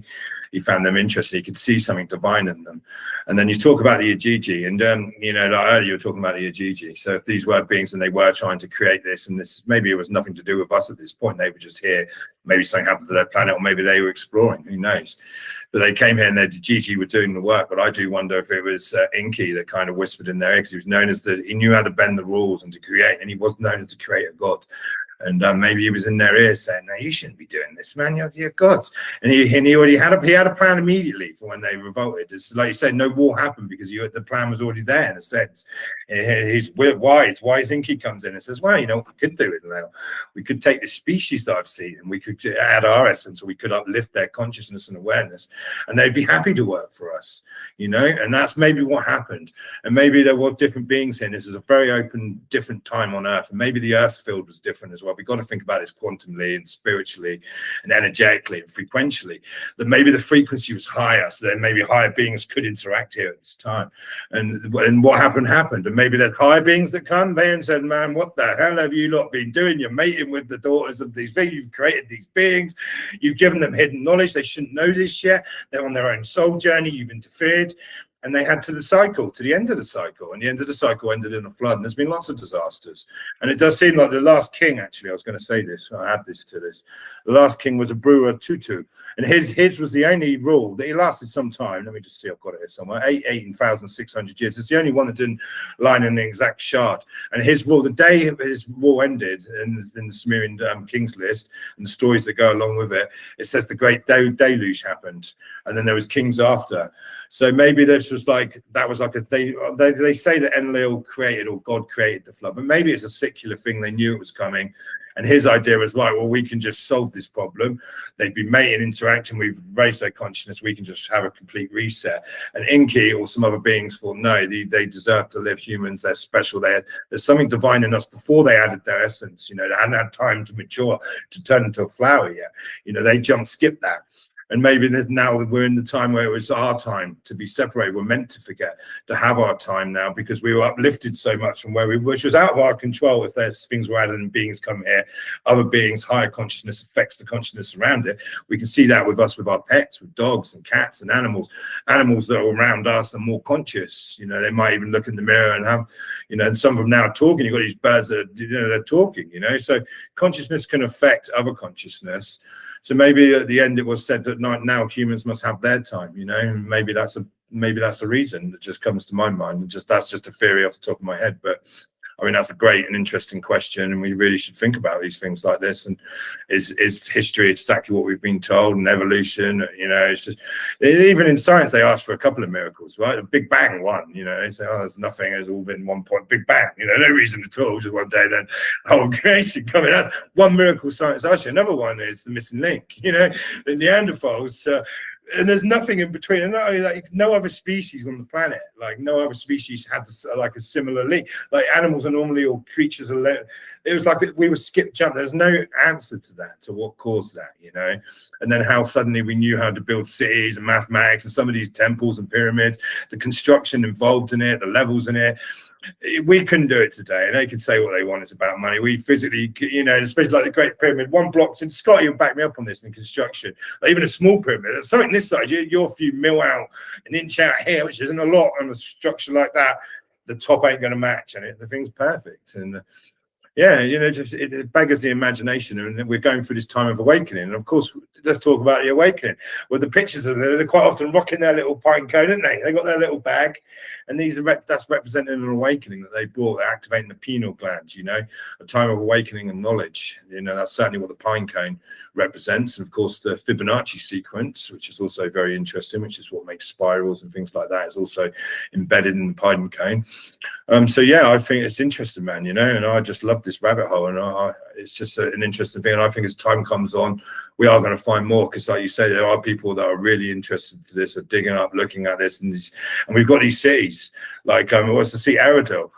He found them interesting. He could see something divine in them. And then you talk about the Ajiji, and you know, like earlier you were talking about the Ajiji. So if these were beings and they were trying to create this, and this maybe it was nothing to do with us at this point, they were just here. Maybe something happened to their planet, or maybe they were exploring. Who knows? But they came here and the Ajiji were doing the work. But I do wonder if it was Enki that kind of whispered in their ear, because he was known as he knew how to bend the rules and to create, and he was known as to create a god. And maybe he was in their ears saying, "No, you shouldn't be doing this, man. You're gods." And he already had a plan immediately for when they revolted. It's like you said, no war happened because the plan was already there in a sense. He's wise. Wise Enki comes in and says, "Well, you know what we could do it now? We could take the species that I've seen and we could add our essence, or we could uplift their consciousness and awareness, and they'd be happy to work for us, you know." And that's maybe what happened. And maybe there were different beings here. This is a very open, different time on Earth, and maybe the Earth's field was different as well. We've got to think about this quantumly and spiritually and energetically and frequentially, that maybe the frequency was higher, so then maybe higher beings could interact here at this time. And what happened. And maybe there's higher beings that come there and said, "Man, what the hell have you lot been doing? You're mating with the daughters of these things. You've created these beings. You've given them hidden knowledge. They shouldn't know this yet. They're on their own soul journey. You've interfered." And they had to the end of the cycle, and the end of the cycle ended in a flood. And there's been lots of disasters. And it does seem like the last king, actually, I was going to say this, I'll add this to this. The last king was a brewer Tutu. And his was the only rule that he lasted some time. Let me just see, I've got it here somewhere. 18,600 years. It's the only one that didn't line in the exact shard. And his rule, the day his rule ended in the Sumerian king's list and the stories that go along with it, it says the great deluge happened. And then there was kings after. So maybe this was like, that was like they say that Enlil created, or God created the flood, but maybe it's a secular thing. They knew it was coming. And his idea was, right, well, we can just solve this problem. They'd be mating, interacting, we've raised their consciousness, we can just have a complete reset. And Enki or some other beings thought, no, they deserve to live. Humans, they're special. There's something divine in us before they added their essence. You know, they hadn't had time to mature, to turn into a flower yet. You know, they skipped that. And maybe now we're in the time where it was our time to be separated. We're meant to forget to have our time now, because we were uplifted so much from which was out of our control. If there's things we're added and beings come here, other beings, higher consciousness affects the consciousness around it. We can see that with us, with our pets, with dogs and cats and animals that are around us are more conscious. You know, they might even look in the mirror and have, you know, and some of them now are talking. You've got these birds that, you know, they're talking, you know, so consciousness can affect other consciousness. So maybe at the end it was said that now humans must have their time, you know. Maybe that's a reason that just comes to my mind. That's just a theory off the top of my head. But I mean, that's a great and interesting question, and we really should think about these things like this. And is history exactly what we've been told? And evolution, you know, it's just, even in science they ask for a couple of miracles, right? The Big Bang one, you know, they say, oh, there's nothing, it's all been one point, Big Bang, you know, no reason at all, just one day then whole creation coming. That's one miracle science. Actually, another one is the missing link, you know, the Neanderthals. And there's nothing in between. And not only that, no other species on the planet, like no other species had like a similar link. Like animals are normally, or creatures are, it was like we were skip jump. There's no answer to that, to what caused that, you know. And then how suddenly we knew how to build cities and mathematics and some of these temples and pyramids, the construction involved in it, the levels in it. We couldn't do it today, and they can say what they want. It's about money. We physically, you know, especially like the Great Pyramid, one block. And Scotty will back me up on this in construction. Like even a small pyramid, something this size, you're a few mil out, an inch out here, which isn't a lot on a structure like that. The top ain't going to match, and the thing's perfect. And yeah, you know, just it beggars the imagination, and we're going through this time of awakening. And of course, let's talk about the awakening. Well, the pictures of them, they're quite often rocking their little pine cone, aren't they? They got their little bag, and these are that's representing an awakening that they brought. They're activating the pineal glands, you know, a time of awakening and knowledge. You know, that's certainly what the pine cone represents. And of course, the Fibonacci sequence, which is also very interesting, which is what makes spirals and things like that, is also embedded in the pine cone. So yeah, I think it's interesting, man, you know, and I just love this rabbit hole, and it's just an interesting thing. And I think as time comes on, we are going to find more, because like you say, there are people that are really interested to this, are digging up, looking at this, and we've got these cities like what's the city, Aradil.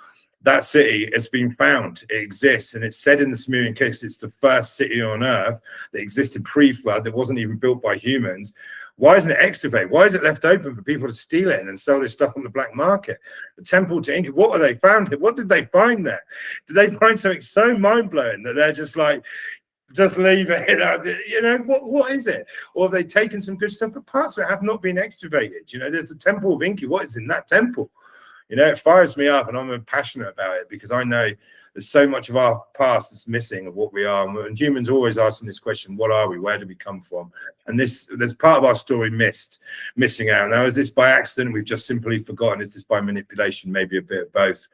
That city has been found. It exists, and it's said in the Sumerian case it's the first city on Earth that existed pre-flood, that wasn't even built by humans. Why isn't it excavated? Why is it left open for people to steal it and sell this stuff on the black market? The temple to Inca, what have they found? What did they find there? Did they find something so mind-blowing that they're just like, just leave it? You know, what is it? Or have they taken some good stuff, but parts of it have not been excavated? You know, there's the temple of Inca. What is in that temple? You know, it fires me up, and I'm passionate about it because I know there's so much of our past that's missing of what we are. And humans are always asking this question, what are we? Where do we come from? And there's part of our story missing out. Now, is this by accident? We've just simply forgotten. Is this by manipulation? Maybe a bit of both.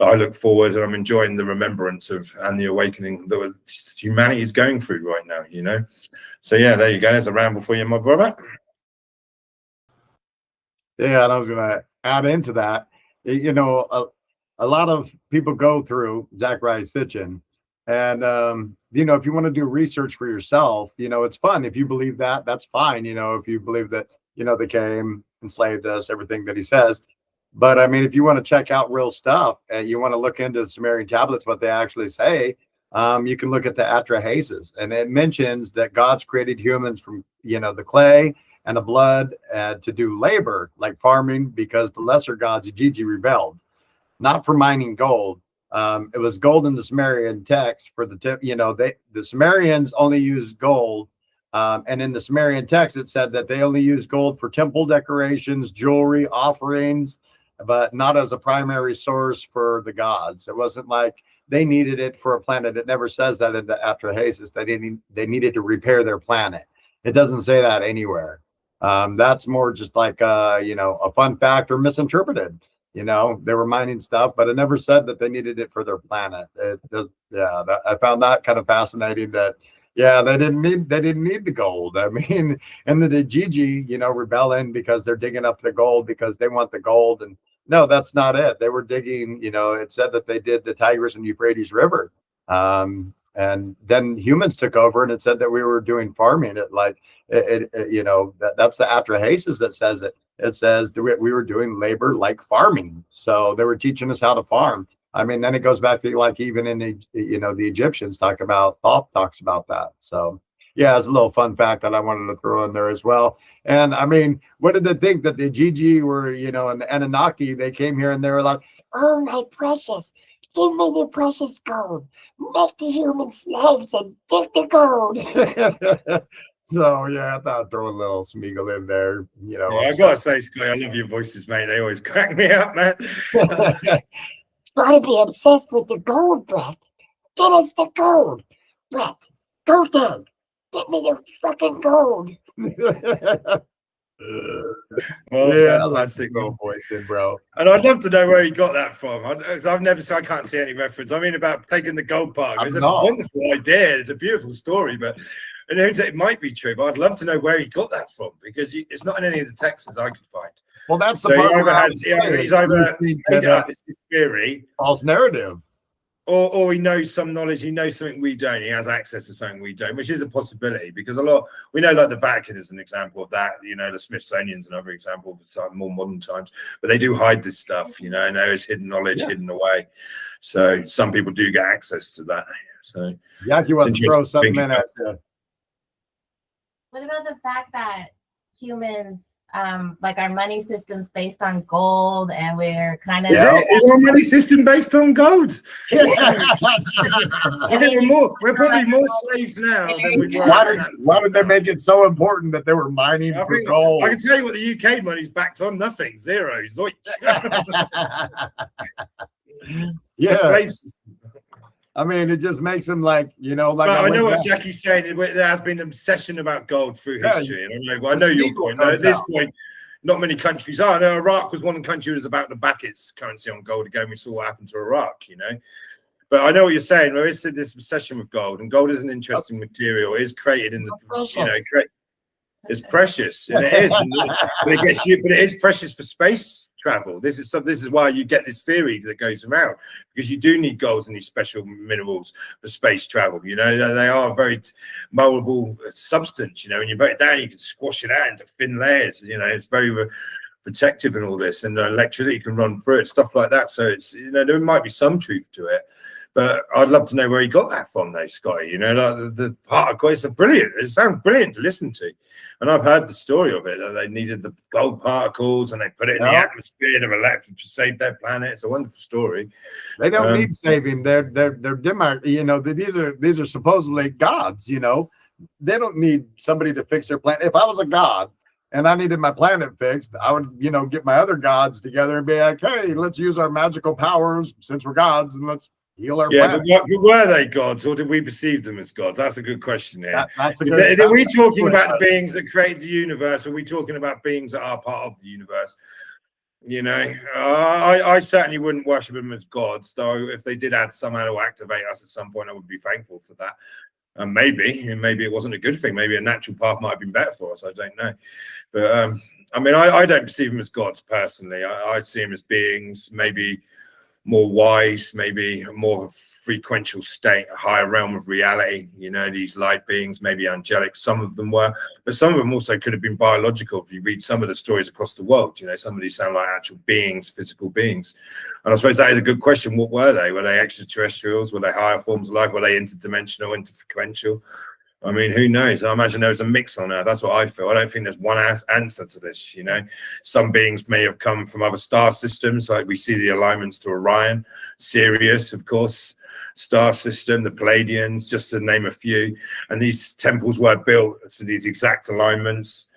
I look forward, and I'm enjoying the remembrance of and the awakening that humanity is going through right now, you know? So, yeah, there you go. There's a ramble for you, my brother. Yeah, and I was going to add into that. You know, a lot of people go through Zachariah Sitchin, and you know, if you want to do research for yourself, you know, it's fun. If you believe that, that's fine. You know, if you believe that, you know, they came, enslaved us, everything that he says. But I mean, if you want to check out real stuff and you want to look into the Sumerian tablets, what they actually say, you can look at the Atrahasis, and it mentions that God's created humans from, you know, the clay and the blood to do labor like farming, because the lesser gods, the Gigi, rebelled, not for mining gold. It was gold in the Sumerian text for the, you know, the Sumerians only used gold. And in the Sumerian text, it said that they only used gold for temple decorations, jewelry, offerings, but not as a primary source for the gods. It wasn't like they needed it for a planet. It never says that in the Atrahasis. They needed to repair their planet. It doesn't say that anywhere. That's more just like, you know, a fun fact or misinterpreted. You know, they were mining stuff, but it never said that they needed it for their planet. It does, yeah. I found that kind of fascinating. That, yeah, they didn't need the gold. I mean, and the Gigi, you know, rebelling because they're digging up the gold because they want the gold. And no, that's not it. They were digging. You know, it said that they did the Tigris and Euphrates River. And then humans took over, and it said that we were doing farming. It like you know, that's the Atrahasis that says it. It says we were doing labor like farming. So they were teaching us how to farm. I mean, then it goes back to like even in the, you know, the Egyptians Thoth talks about that. So yeah, it's a little fun fact that I wanted to throw in there as well. And I mean, what did they think that the Gigi were, you know, and the Anunnaki, they came here and they were like, oh, my precious, give me the precious gold. Make the human slaves and get the gold. So yeah, I thought I'd throw a little Smeagol in there. You know, yeah, I gotta say, Scotty, I love your voices, mate. They always crack me up, man. Gotta be obsessed with the gold, Brett. Get us the gold, Brett. Go down. Get me the fucking gold. Well, yeah, fantastic, go voice in, bro. And I'd love to know where he got that from. I've never seen, I can't see any reference. I mean, about taking the gold part. It's a wonderful idea. It's a beautiful story, but and it might be true. But I'd love to know where he got that from, because it's not in any of the texts I could find. Well, that's the so part. he's either made up his theory, false narrative, or he knows some knowledge. He knows something we don't. He has access to something we don't, which is a possibility, because we know, like the Vatican is an example of that. You know, the Smithsonian's another example of more modern times, but they do hide this stuff. You know, and there is hidden knowledge hidden away. So some people do get access to that. So Jackie wants to throw something in at you. What about the fact that humans, like our money system's based on gold, and we're kind of... Is our money system based on gold? We're probably more slaves now than we were. Why did they make it so important that they were mining for gold? I can tell you what the UK money's backed on: nothing, zero, zoids. Yeah. Slave system. I mean, it just makes them like, you know, like. But I know what Jackie's saying. There has been an obsession about gold through history, and I know your point. At this point, not many countries are. I know Iraq was one country that was about to back its currency on gold again. We saw what happened to Iraq, you know. But I know what you're saying. There is this obsession with gold, and gold is an interesting material. It is created in the, you know, it's precious, and it is. But it is precious for space travel. This is why you get this theory that goes around, because you do need golds and these special minerals for space travel. You know, they are a very malleable substance. You know, when you break it down, you can squash it out into thin layers. You know, it's very protective and all this, and the electricity can run through it, stuff like that. So it's, you know, there might be some truth to it. But I'd love to know where he got that from, though, Scotty. You know, like the particle, it's brilliant. It sounds brilliant to listen to. And I've heard the story of it, that they needed the gold particles and they put it in the atmosphere to save their planet. It's a wonderful story. They don't need saving. They're you know, these are supposedly gods, you know. They don't need somebody to fix their planet. If I was a god and I needed my planet fixed, I would, you know, get my other gods together and be like, hey, let's use our magical powers since we're gods, and let's heal our planet. But were they gods, or did we perceive them as gods? That's a good question here. Are we talking about the beings that create the universe, or are we talking about beings that are part of the universe? You know, I certainly wouldn't worship them as gods, though if they did add somehow to activate us at some point, I would be thankful for that. And maybe it wasn't a good thing. Maybe a natural path might have been better for us. I don't know. But I mean, I don't perceive them as gods personally. I see them as beings, maybe more wise, maybe a more frequential state, a higher realm of reality. You know, these light beings, maybe angelic. Some of them were, but some of them also could have been biological. If you read some of the stories across the world, you know, some of these sound like actual beings, physical beings. And I suppose that is a good question. What were they? Were they extraterrestrials? Were they higher forms of life? Were they interdimensional, interfrequential? I mean, who knows? I imagine there was a mix on Earth. That's what I feel. I don't think there's one answer to this, you know. Some beings may have come from other star systems, like we see the alignments to Orion, Sirius, of course, star system, the Pleiadians, just to name a few. And these temples were built for these exact alignments.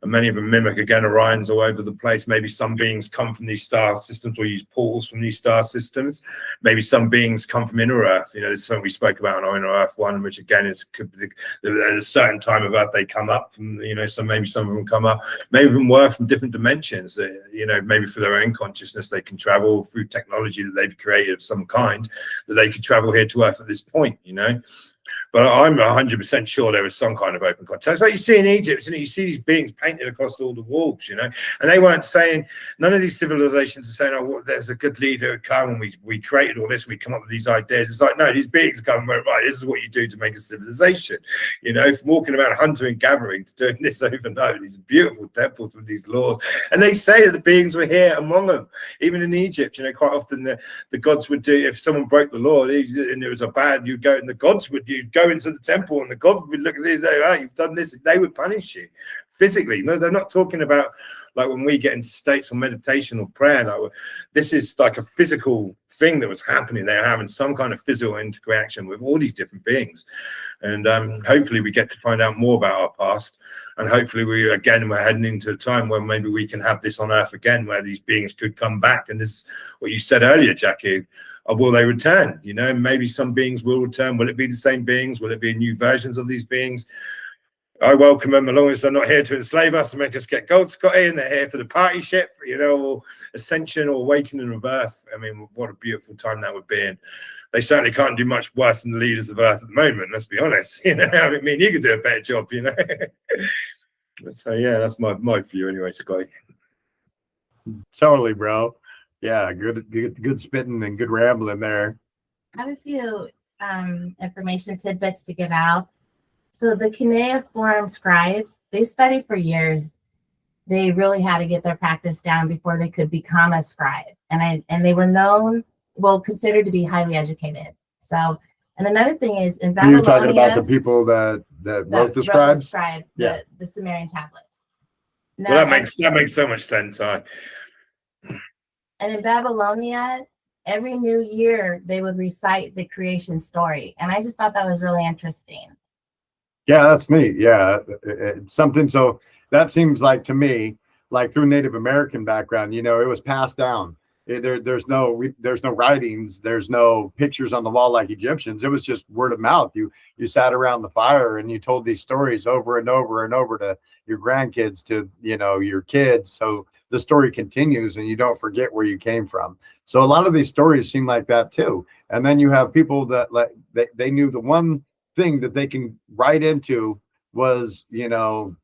And many of them mimic, again, Orions all over the place. Maybe some beings come from these star systems or use portals from these star systems. Maybe some beings come from inner Earth. You know, there's something we spoke about on Inner Earth 1, which again is at a certain time of Earth they come up from, you know, maybe some of them come up. Maybe them were from different dimensions that, you know, maybe for their own consciousness they can travel through technology that they've created of some kind, that they could travel here to Earth at this point, you know. But I'm 100% sure there was some kind of open contact. It's like you see in Egypt, and you see these beings painted across all the walls, you know, and they weren't saying, none of these civilizations are saying, oh, well, there's a good leader who come and we created all this, we come up with these ideas. It's like, no, these beings come, right, this is what you do to make a civilization, you know, from walking around hunting and gathering to doing this overnight, these beautiful temples with these laws. And they say that the beings were here among them, even in Egypt, you know, quite often the gods would do, if someone broke the law and it was a bad, you'd go, and the gods would, you'd go into the temple and the god would look at it and say, oh, you've done this. They would punish you physically. No, they're not talking about like when we get into states of meditation or prayer. Like, this is like a physical thing that was happening. They're having some kind of physical interaction with all these different beings. And hopefully we get to find out more about our past. And hopefully we're heading into a time where maybe we can have this on Earth again, where these beings could come back. And this is what you said earlier, Jackie. Will they return? You know, maybe some beings will return. Will it be the same beings? Will it be new versions of these beings? I welcome them, as long as they're not here to enslave us and make us get gold, Scotty, and they're here for the party ship, you know, or ascension or awakening of Earth. I mean, what a beautiful time that would be. And they certainly can't do much worse than the leaders of Earth at the moment, let's be honest. You know, I mean, you could do a better job, you know. So, yeah, that's my view anyway, Scotty. Totally, bro. Yeah, good spitting and good rambling there. I have a few information tidbits to give out. So the cuneiform scribes, they studied for years. They really had to get their practice down before they could become a scribe. And they were considered to be highly educated. So, and another thing is in Babylonia. You're talking about the people that wrote the scribes? The Sumerian tablets. Now, well, that makes so much sense. And in Babylonia, every new year they would recite the creation story. And I just thought that was really interesting. Yeah, that's neat. Yeah, it's something. So that seems like to me, like through Native American background, you know, it was passed down. There's no writings. There's no pictures on the wall like Egyptians. It was just word of mouth. You sat around the fire and you told these stories over and over and over to your grandkids, to, you know, your kids. So the story continues and you don't forget where you came from. So a lot of these stories seem like that too. And then you have people that they knew the one thing that they can write into was, you know,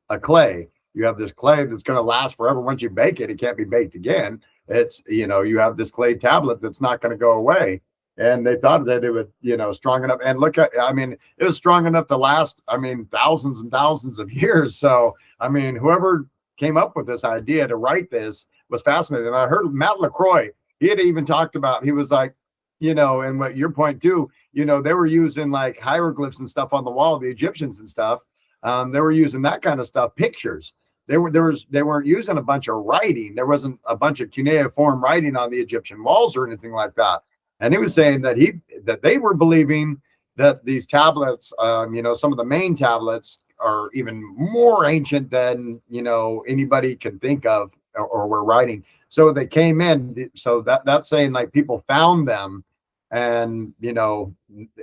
a clay. You have this clay that's going to last forever. Once you bake it, it can't be baked again. It's, you know, you have this clay tablet that's not going to go away. And they thought that it would, you know, strong enough. And look at, I mean, it was strong enough to last, I mean, thousands and thousands of years. So, I mean, whoever came up with this idea to write this was fascinating. And I heard Matt LaCroix, he had even talked about, he was like, you know, and what your point too, you know, they were using like hieroglyphs and stuff on the wall, the Egyptians and stuff. They were using that kind of stuff, pictures. They weren't using a bunch of writing. There wasn't a bunch of cuneiform writing on the Egyptian walls or anything like that. And he was saying that they were believing that these tablets, you know, some of the main tablets are even more ancient than, you know, anybody can think of or were writing. So they came in. So that's saying like people found them, and you know,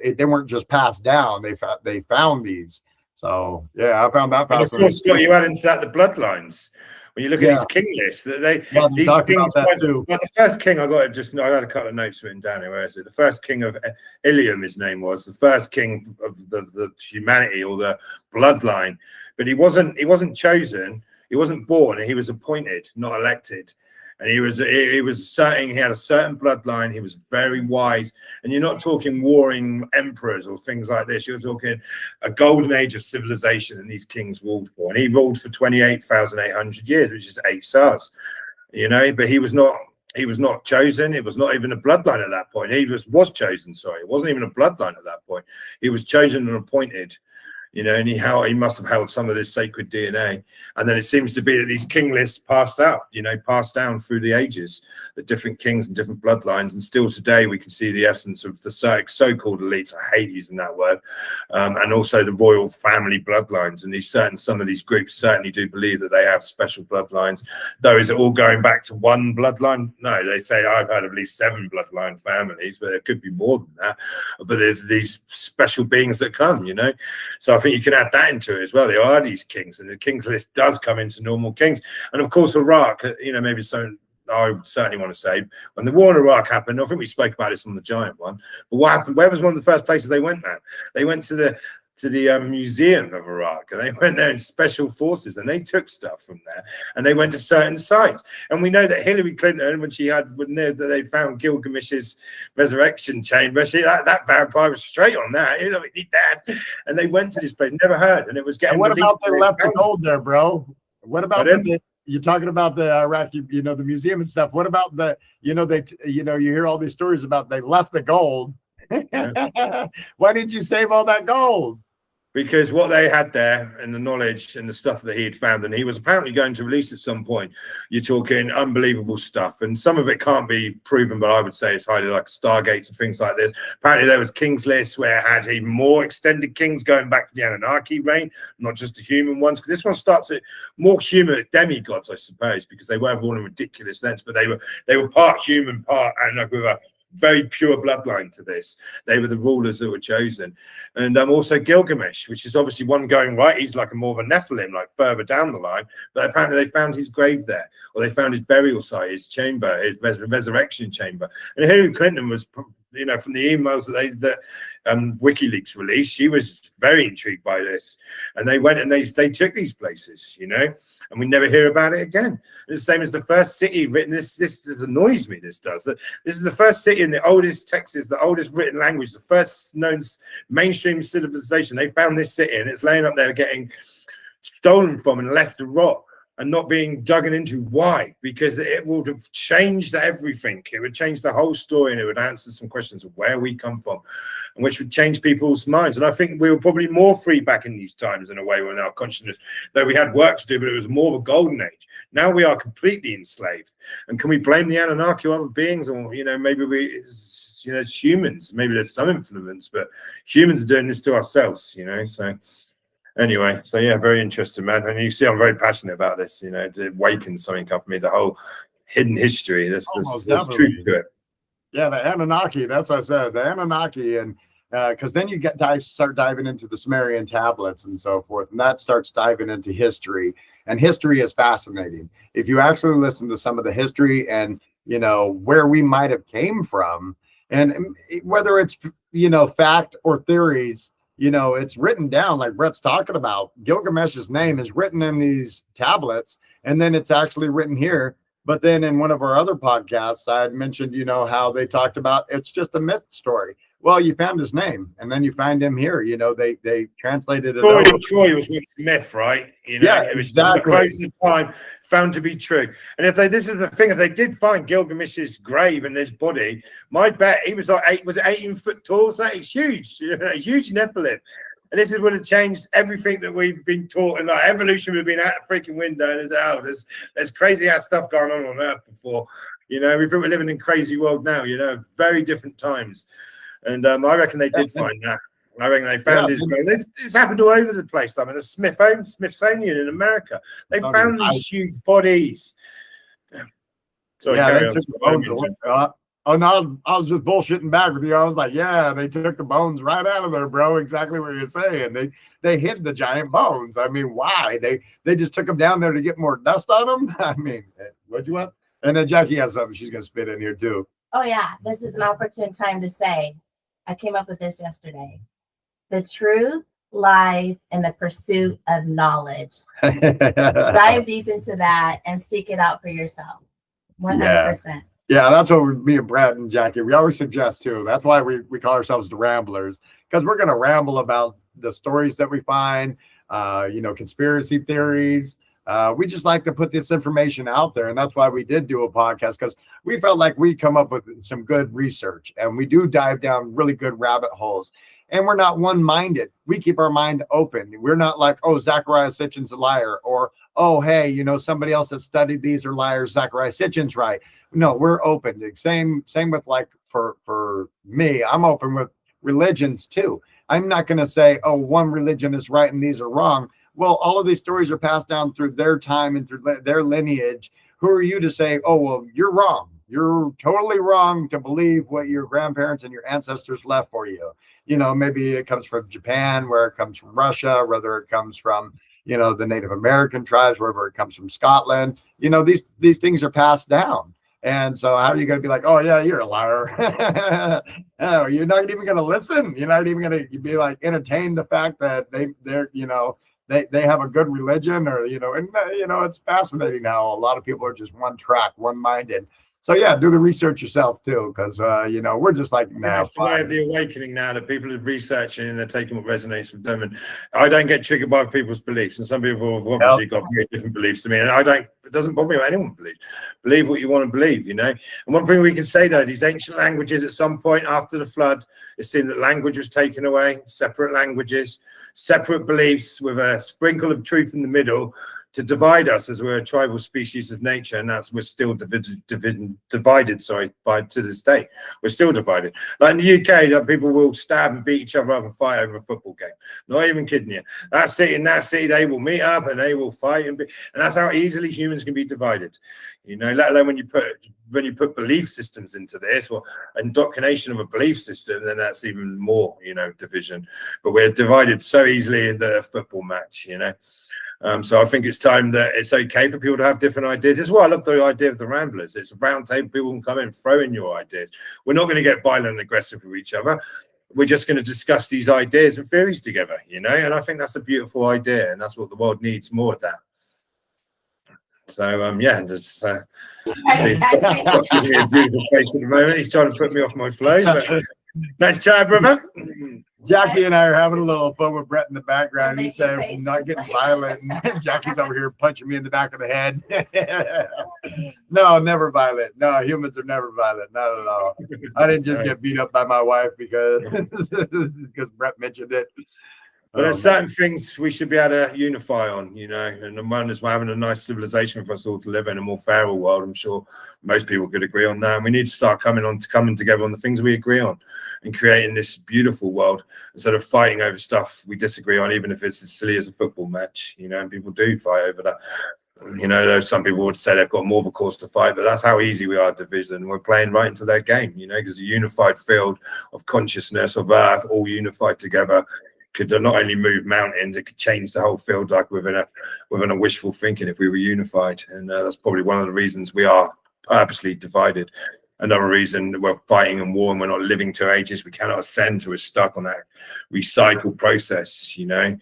they weren't just passed down. They found these. So yeah, I found that fascinating. And of course, Scott, you add into that the bloodlines. When you look at these king lists, these kings, like the first king, I got a couple of notes written down here. Where is it? The first king of Ilium, his name was the first king of the humanity or the bloodline. But he wasn't chosen. He wasn't born. He was appointed, not elected. And he had a certain bloodline. He was very wise. And you're not talking warring emperors or things like this. You're talking a golden age of civilization, and these kings ruled for. And he ruled for 28,800 years, which is 8 stars. You know, but he was not chosen. It was not even a bloodline at that point. He was chosen, sorry. It wasn't even a bloodline at that point. He was chosen and appointed. You know, and he must have held some of this sacred DNA. And then it seems to be that these king lists passed out, you know, passed down through the ages, the different kings and different bloodlines. And still today, we can see the essence of the so-called elites. I hate using that word. And also the royal family bloodlines. And some of these groups certainly do believe that they have special bloodlines. Though, is it all going back to one bloodline? No, they say I've had at least 7 bloodline families, but there could be more than that. But there's these special beings that come, you know. So I think you can add that into it as well. There are these kings, and the kings list does come into normal kings. And of course, Iraq, you know, maybe something I would certainly want to say, when the war in Iraq happened, I think we spoke about this on the Giant one, but what happened, where was one of the first places they went at? They went to the museum of Iraq, and they went there in special forces, and they took stuff from there, and they went to certain sites. And we know that Hillary Clinton, when they found Gilgamesh's resurrection chamber, that vampire was straight on that. You know, we need that. And they went to this place, never heard, and it was getting. And what about they left the gold there, bro? What about you're talking about the Iraqi, you know, the museum and stuff. What about you hear all these stories about they left the gold. Yeah. Why didn't you save all that gold? Because what they had there and the knowledge and the stuff that he had found, and he was apparently going to release at some point, you're talking unbelievable stuff. And some of it can't be proven, but I would say it's highly like Stargates and things like this. Apparently there was kings lists where it had even more extended kings going back to the Anunnaki reign, not just the human ones. Because this one starts at more human demigods, I suppose, because they weren't born in ridiculous lengths, but they were part human, part Anunnaki, with a very pure bloodline to this. They were the rulers that were chosen. And also Gilgamesh, which is obviously one going right. He's like more of a Nephilim, like further down the line. But apparently they found his grave there, or they found his burial site, his chamber, his resurrection chamber. And Hillary Clinton was, you know, from the emails that WikiLeaks released, she was very intrigued by this, and they went and they took these places, you know, and we never hear about it again. It's the same as the first city written. This annoys me. This is the first city in the oldest Texas, the oldest written language, the first known mainstream civilization. They found this city, and it's laying up there getting stolen from and left to rot and not being dug into. Why? Because it would have changed everything. It would change the whole story, and it would answer some questions of where we come from, and which would change people's minds. And I think we were probably more free back in these times in a way, when our consciousness, though we had work to do, but it was more of a golden age. Now we are completely enslaved. And can we blame the Anunnaki or other beings? Or, you know, maybe it's humans. Maybe there's some influence, but humans are doing this to ourselves, you know. So anyway, so yeah, very interesting, man. And you see, I'm very passionate about this. You know, it awakens something up in me, the whole hidden history. There's truth to it. Yeah, the Anunnaki. That's what I said. The Anunnaki, and because then you start diving into the Sumerian tablets and so forth, and that starts diving into history. And history is fascinating. If you actually listen to some of the history and, you know, where we might have came from, and whether it's, you know, fact or theories, you know, it's written down, like Brett's talking about. Gilgamesh's name is written in these tablets, and then it's actually written here. But then in one of our other podcasts, I had mentioned, you know, how they talked about it's just a myth story. Well, you found his name, and then you find him here. You know, they translated it Story over. of Troy was once a myth, right? You know, Yeah, it was exactly. close to time found to be true. And if they, this is the thing, if they did find Gilgamesh's grave and his body, my bet he was like 18 foot tall. So that is huge, you know, a huge Nephilim. And this is would have changed everything that we've been taught, and like evolution would have been out the freaking window. And there's crazy ass stuff going on Earth before. You know, we're living in a crazy world now. You know, very different times. And I reckon they did find that. I reckon they found his grave. It's happened all over the place. I mean, the Smithsonian in America, they found these huge bodies. Sorry, they took the bones. Oh no, I was just bullshitting back with you. I was like, yeah, they took the bones right out of there, bro. Exactly what you're saying. They hid the giant bones. I mean, why? They just took them down there to get more dust on them. I mean, what'd you want? And then Jackie has something she's gonna spit in here too. Oh yeah, this is an opportune time to say. I came up with this yesterday. The truth lies in the pursuit of knowledge. Dive deep into that and seek it out for yourself. 100%. Yeah, that's what me and Brad and Jackie, we always suggest too. That's why we call ourselves the Ramblers, because we're going to ramble about the stories that we find, you know, conspiracy theories. We just like to put this information out there. And that's why we did do a podcast, because we felt like we come up with some good research, and we do dive down really good rabbit holes. And we're not one-minded. We keep our mind open. We're not like, oh, Zachariah Sitchin's a liar, or, oh, hey, you know, somebody else that studied these are liars. Zachariah Sitchin's right. No, we're open. Same with like for me, I'm open with religions too. I'm not going to say, oh, one religion is right and these are wrong. Well, all of these stories are passed down through their time and through their lineage. Who are you to say, oh, well, you're wrong. You're totally wrong to believe what your grandparents and your ancestors left for you. You know, maybe it comes from Japan, where it comes from Russia, whether it comes from, you know, the Native American tribes, wherever it comes from Scotland. You know, these things are passed down. And so how are you going to be like, oh, yeah, you're a liar? Oh, you're not even going to listen. You're not even going to be like entertain the fact that they're, you know, they have a good religion, or, you know, and, you know, it's fascinating how a lot of people are just one track, one-minded. So yeah, do the research yourself too, because you know, we're just like, nah, that's the way of the awakening now, that people are researching and they're taking what resonates with them. And I don't get triggered by people's beliefs, and some people have obviously got very different beliefs to me, and it doesn't bother me what anyone believes. Believe what you want to believe, you know. And one thing we can say though, these ancient languages, at some point after the flood, it seemed that language was taken away, separate languages, separate beliefs with a sprinkle of truth in the middle, to divide us, as we're a tribal species of nature, and we're still divided. Sorry, to this day, we're still divided. Like in the UK, that people will stab and beat each other up and fight over a football game. Not even kidding you. That city and that city, they will meet up and they will fight, and that's how easily humans can be divided. You know, let alone when you put belief systems into this, or indoctrination of a belief system, then that's even more, you know, division. But we're divided so easily in the football match, you know. So I think it's time that it's okay for people to have different ideas. That's why I love the idea of the Ramblers. It's a round table. People can come in and throw in your ideas. We're not going to get violent and aggressive with each other. We're just going to discuss these ideas and theories together, you know. And I think that's a beautiful idea, and that's what the world needs, more of that. So yeah, just he's giving me a beautiful face at the moment. He's trying to put me off my flow. But nice try, brother. Jackie and I are having a little fun with Brett in the background. He said, not getting violent. And Jackie's over here punching me in the back of the head. No, never violent. No, humans are never violent. Not at all. I didn't just get beat up by my wife because Brett mentioned it. But there's certain things we should be able to unify on, you know, and the one is we're having a nice civilization for us all to live in, a more fairer world. I'm sure most people could agree on that. And we need to start coming together on the things we agree on, and creating this beautiful world instead of fighting over stuff we disagree on, even if it's as silly as a football match, you know. And people do fight over that. You know, some people would say they've got more of a cause to fight, but that's how easy we are at division. We're playing right into their game, you know, because a unified field of consciousness of Earth, all unified together, could not only move mountains, it could change the whole field, like within a wishful thinking, if we were unified. And that's probably one of the reasons we are purposely divided. Another reason we're fighting and war and we're not living to ages, we cannot ascend, to we're stuck on that recycle process, you know.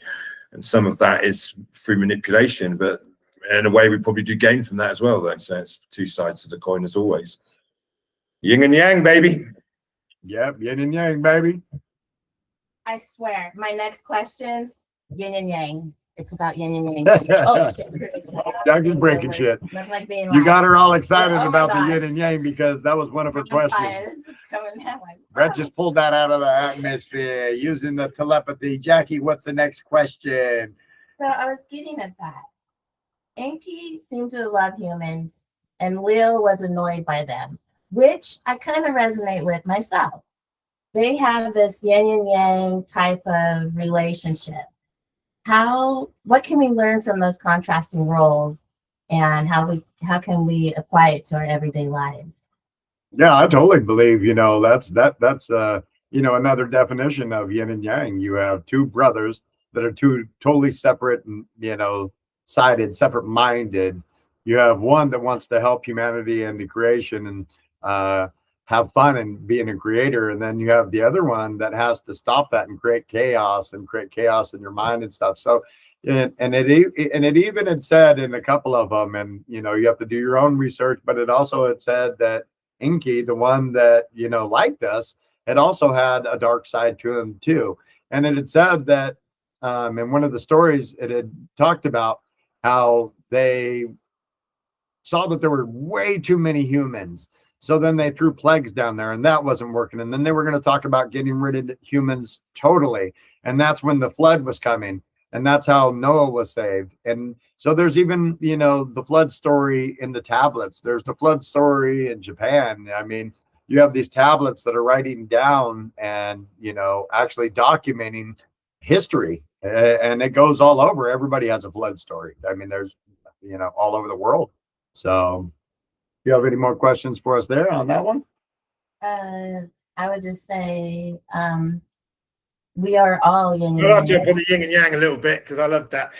And some of that is through manipulation, but in a way we probably do gain from that as well, though. So it's two sides of the coin, as always. Yin and yang, baby. Yep, yin and yang, baby. I swear, my next question's yin and yang. It's about yin and yang. Oh shit! Jackie's breaking shit. Nothing like being You live. got her all excited Oh my about the gosh. yin and yang because that was one of her I'm tired. questions. This is coming down like, Brett just pulled that out of the atmosphere using the telepathy. Jackie, what's the next question? So I was getting at that. Enki seemed to love humans, and Lil was annoyed by them, which I kind of resonate with myself. They have this yin and yang type of relationship. What can we learn from those contrasting roles, and how can we apply it to our everyday lives? Yeah, I totally believe, that's another definition of yin and yang. You have two brothers that are two totally separate and, sided, separate minded. You have one that wants to help humanity and the creation and have fun and being a creator. And then you have the other one that has to stop that and create chaos in your mind and stuff. So, and it even had said in a couple of them, and, you have to do your own research, but it also had said that Enki, the one that, liked us, had also had a dark side to him too. And it had said that in one of the stories, it had talked about how they saw that there were way too many humans. So then they threw plagues down there and that wasn't working. And then they were going to talk about getting rid of humans totally. And that's when the flood was coming. And that's how Noah was saved. And so there's even, the flood story in the tablets. There's the flood story in Japan. I mean, you have these tablets that are writing down and, actually documenting history. And it goes all over. Everybody has a flood story. I mean, there's, all over the world. So you have any more questions for us there on that one? I would just say we are all yin and yang. I'll jump on the yin and yang a little bit because I love that.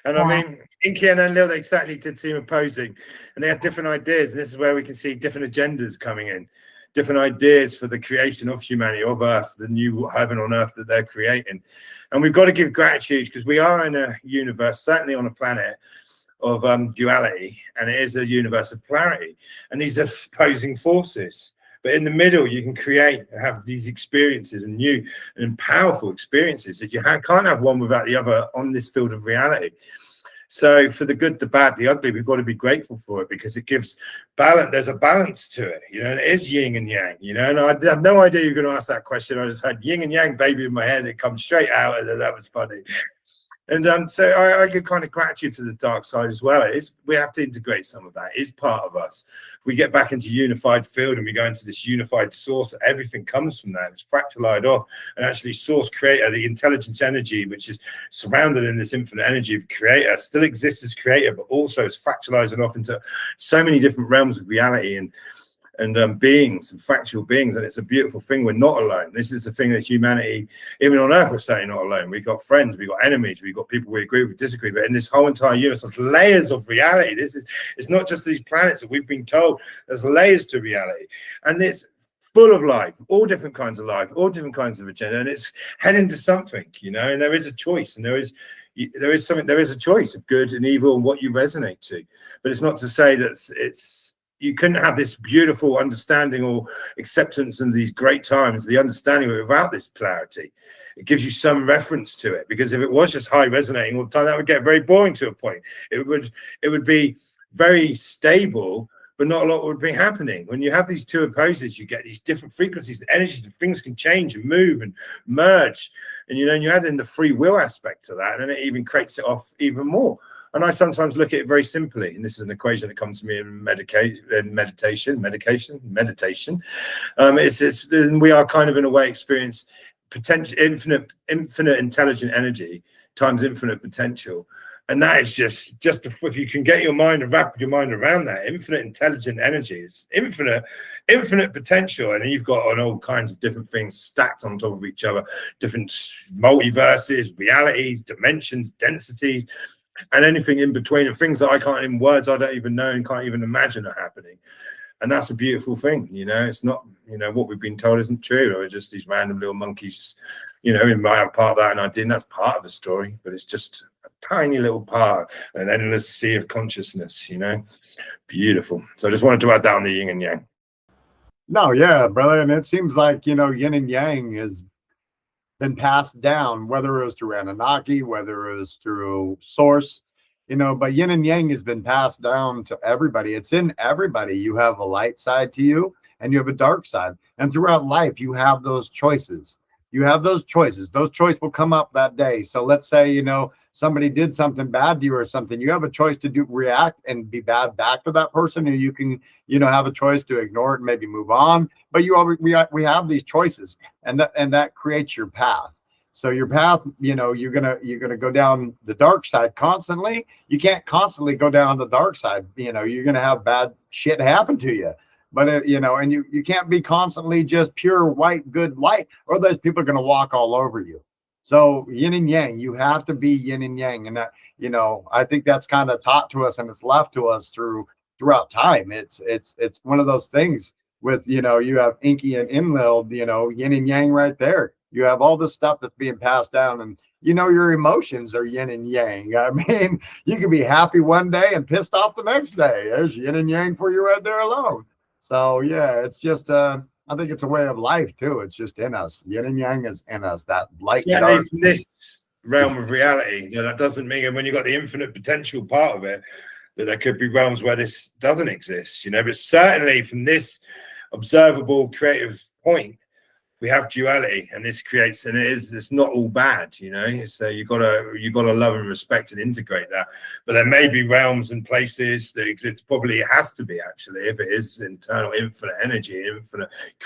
And Yeah. I mean, Inky and Lil, they exactly did seem opposing, and they had different ideas. And this is where we can see different agendas coming in, different ideas for the creation of humanity, of Earth, the new heaven on Earth that they're creating. And we've got to give gratitude because we are in a universe, certainly on a planet of duality, and it is a universe of polarity. And these are opposing forces. But in the middle, you can have these experiences and new and powerful experiences that you can't have one without the other on this field of reality. So for the good, the bad, the ugly, we've got to be grateful for it because it gives balance. There's a balance to it, and it is yin and yang, and I had no idea you were going to ask that question. I just had yin and yang baby in my head. It comes straight out, and that was funny. And so I give kind of gratitude for the dark side as well. We have to integrate some of that. It is part of us. We get back into unified field and we go into this unified source. Everything comes from that. It's fractalized off. And actually source creator, the intelligence energy, which is surrounded in this infinite energy of creator, still exists as creator, but also it's fractalizing off into so many different realms of reality and beings and factual beings, and it's a beautiful thing. We're not alone. This is the thing that humanity, even on Earth, we're certainly not alone. We've got friends, we've got enemies, we've got people we agree with, disagree, but in this whole entire universe, there's layers of reality. It's not just these planets that we've been told. There's layers to reality, and it's full of life, all different kinds of life, all different kinds of agenda, and it's heading to something, and there is a choice, and there is a choice of good and evil and what you resonate to. But it's not to say that you couldn't have this beautiful understanding or acceptance in these great times, the understanding of it without this polarity. It gives you some reference to it, because if it was just high resonating all the time, that would get very boring to a point. It would be very stable, but not a lot would be happening. When you have these two opposes, you get these different frequencies, the energies, things can change and move and merge. And you add in the free will aspect to that, and then it even creates it off even more. And I sometimes look at it very simply, and this is an equation that comes to me in meditation. We are kind of in a way experience potential, infinite intelligent energy times infinite potential, and that is just if you can get your mind and wrap your mind around that infinite intelligent energy, it's infinite potential, and then you've got on all kinds of different things stacked on top of each other, different multiverses, realities, dimensions, densities, and anything in between, and things that I don't even know and can't even imagine are happening. And that's a beautiful thing. It's not, what we've been told isn't true, or just these random little monkeys, we might have part of that and I didn't. That's part of the story, but it's just a tiny little part, an endless sea of consciousness, beautiful. So I just wanted to add that on the yin and yang. No, yeah, brother. And it seems like, yin and yang has been passed down, whether it was through Anunnaki, whether it was through source, but yin and yang has been passed down to everybody. It's in everybody. You have a light side to you and you have a dark side. And throughout life, you have those choices. You have those choices. Those choices will come up that day. So let's say, somebody did something bad to you or something. You have a choice to react and be bad back to that person, or you can, have a choice to ignore it and maybe move on. But we have these choices, and that creates your path. So your path, you're gonna go down the dark side constantly. You can't constantly go down the dark side. You're gonna have bad shit happen to you. But and you can't be constantly just pure white good light, or those people are gonna walk all over you. So yin and yang, you have to be yin and yang, and that, I think that's kind of taught to us, and it's left to us throughout time. It's one of those things with, you have Inky and Enlil, yin and yang right there. You have all this stuff that's being passed down, and your emotions are yin and yang. I mean, you can be happy one day and pissed off the next day. There's yin and yang for you right there alone. So yeah, it's just I think it's a way of life too. It's just in us. Yin and yang is in us. That light. Certainly from this realm of reality, that doesn't mean when you've got the infinite potential part of it, that there could be realms where this doesn't exist, but certainly from this observable creative point, we have duality, and this creates, and it's not all bad, so you gotta love and respect and integrate that. But there may be realms and places that exist, probably it has to be, actually, if it is internal infinite energy,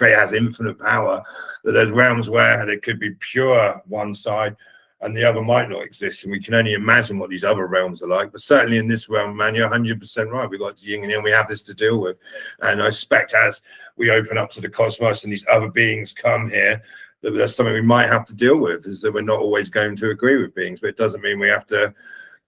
has infinite power, that there's realms where there could be pure one side and the other might not exist, and we can only imagine what these other realms are like. But certainly in this realm, man, you're 100% right. We've got yin and yang, we have this to deal with, and I expect as we open up to the cosmos and these other beings come here, that there's something we might have to deal with, is that we're not always going to agree with beings, but it doesn't mean we have to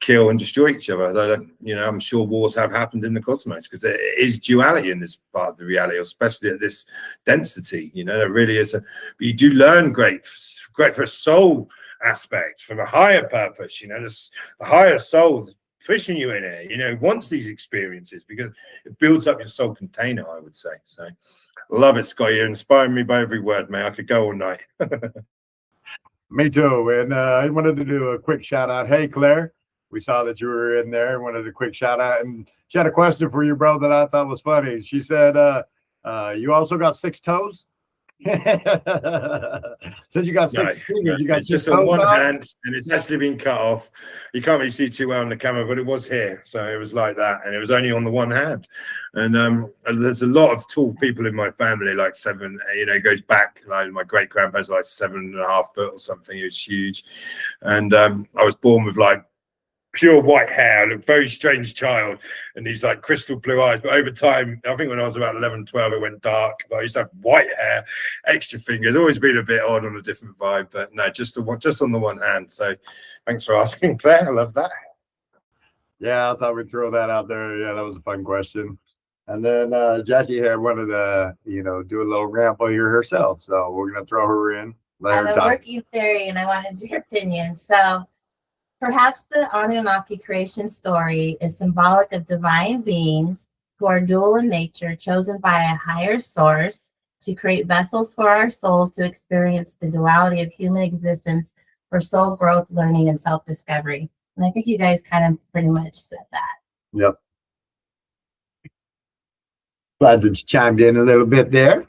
kill and destroy each other. I'm sure wars have happened in the cosmos, because there is duality in this part of the reality, especially at this density. There really is but you do learn great for a soul aspect, from a higher purpose. The higher soul pushing you in here, wants these experiences, because it builds up your soul container, I would say. So love it, Scott. You're inspiring me by every word, mate. I could go all night. Me too. And I wanted to do a quick shout out. Hey, Claire, we saw that you were in there. Wanted a quick shout out, and she had a question for you, bro, that I thought was funny. She said, you also got 6 toes? Since you got 6 fingers, you got 6 just on one hand, and it's actually been cut off. You can't really see too well on the camera, but it was here, so it was like that, and it was only on the one hand. And there's a lot of tall people in my family, like 7, it goes back, like my great grandpa's like 7.5 foot or something. It was huge, and I was born with like pure white hair, a very strange child, and these like crystal blue eyes. But over time, I think when I was about 11, 12, it went dark. But I used to have white hair, extra fingers. Always been a bit odd, on a different vibe, but no, just on the one hand. So thanks for asking, Claire. I love that. Yeah, I thought we'd throw that out there. Yeah, that was a fun question. And then Jackie here wanted to, do a little ramble here herself. So we're gonna throw her in. I have a working theory, and I wanted your opinion. So perhaps the Anunnaki creation story is symbolic of divine beings who are dual in nature, chosen by a higher source to create vessels for our souls to experience the duality of human existence for soul growth, learning, and self-discovery. And I think you guys kind of pretty much said that. Yep. Glad that you chimed in a little bit there.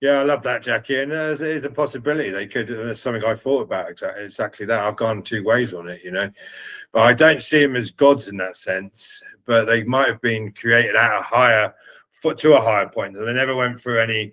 Yeah, I love that, Jackie. And it's a possibility they could. That's something I thought about, exactly that. I've gone 2 ways on it, but I don't see them as gods in that sense. But they might have been created at a higher point, and they never went through any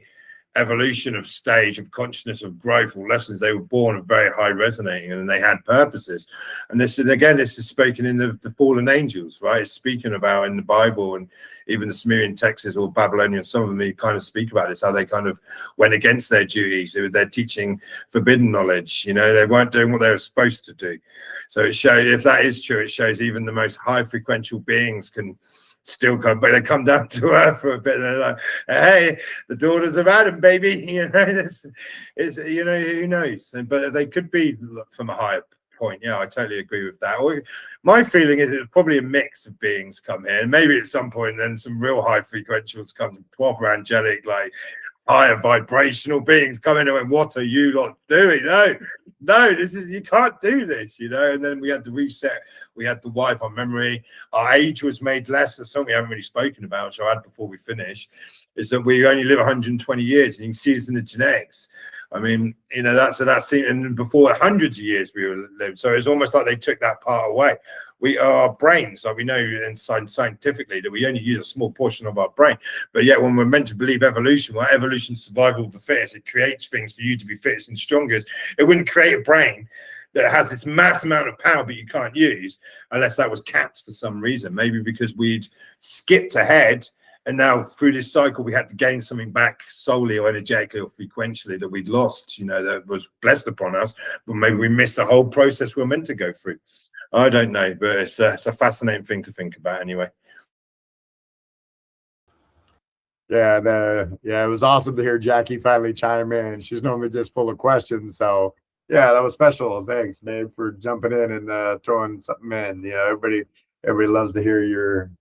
evolution of stage of consciousness of growth or lessons. They were born of very high resonating, and they had purposes. And this is spoken in the fallen angels, right? It's speaking about in the Bible, and even the Sumerian texts or Babylonian, some of them, they kind of speak about this, how they kind of went against their duties. They're teaching forbidden knowledge. They weren't doing what they were supposed to do. So it shows, if that is true, it shows even the most high frequential beings can still come, but they come down to earth for a bit, and they're like, hey, the daughters of Adam, baby. This is, who knows? But they could be from a higher point. Yeah, I totally agree with that. My feeling is it's probably a mix of beings come here, and maybe at some point then some real high frequentials come, proper angelic, like higher vibrational beings come in and went, what are you lot doing? No, this is, you can't do this, you know. And then we had to reset, we had to wipe our memory, our age was made less. That's something we haven't really spoken about, so I had before we finish, is that we only live 120 years, and you can see this in the genetics. I mean, you know, that's and before hundreds of years we were lived. So it's almost like they took that part away. Our brains, like we know scientifically that we only use a small portion of our brain, but yet when we're meant to believe evolution, well, evolution's survival of the fittest, it creates things for you to be fittest and strongest. It wouldn't create a brain that has this mass amount of power but you can't use unless that was capped for some reason, maybe because we'd skipped ahead. And now through this cycle, we had to gain something back solely or energetically or frequentially that we'd lost, you know, that was blessed upon us. But maybe we missed the whole process we were meant to go through. I don't know, but it's a fascinating thing to think about anyway. Yeah, yeah, it was awesome to hear Jackie finally chime in. She's normally just full of questions. So yeah, that was special. Thanks, Dave, for jumping in and throwing something in. You know, everybody loves to hear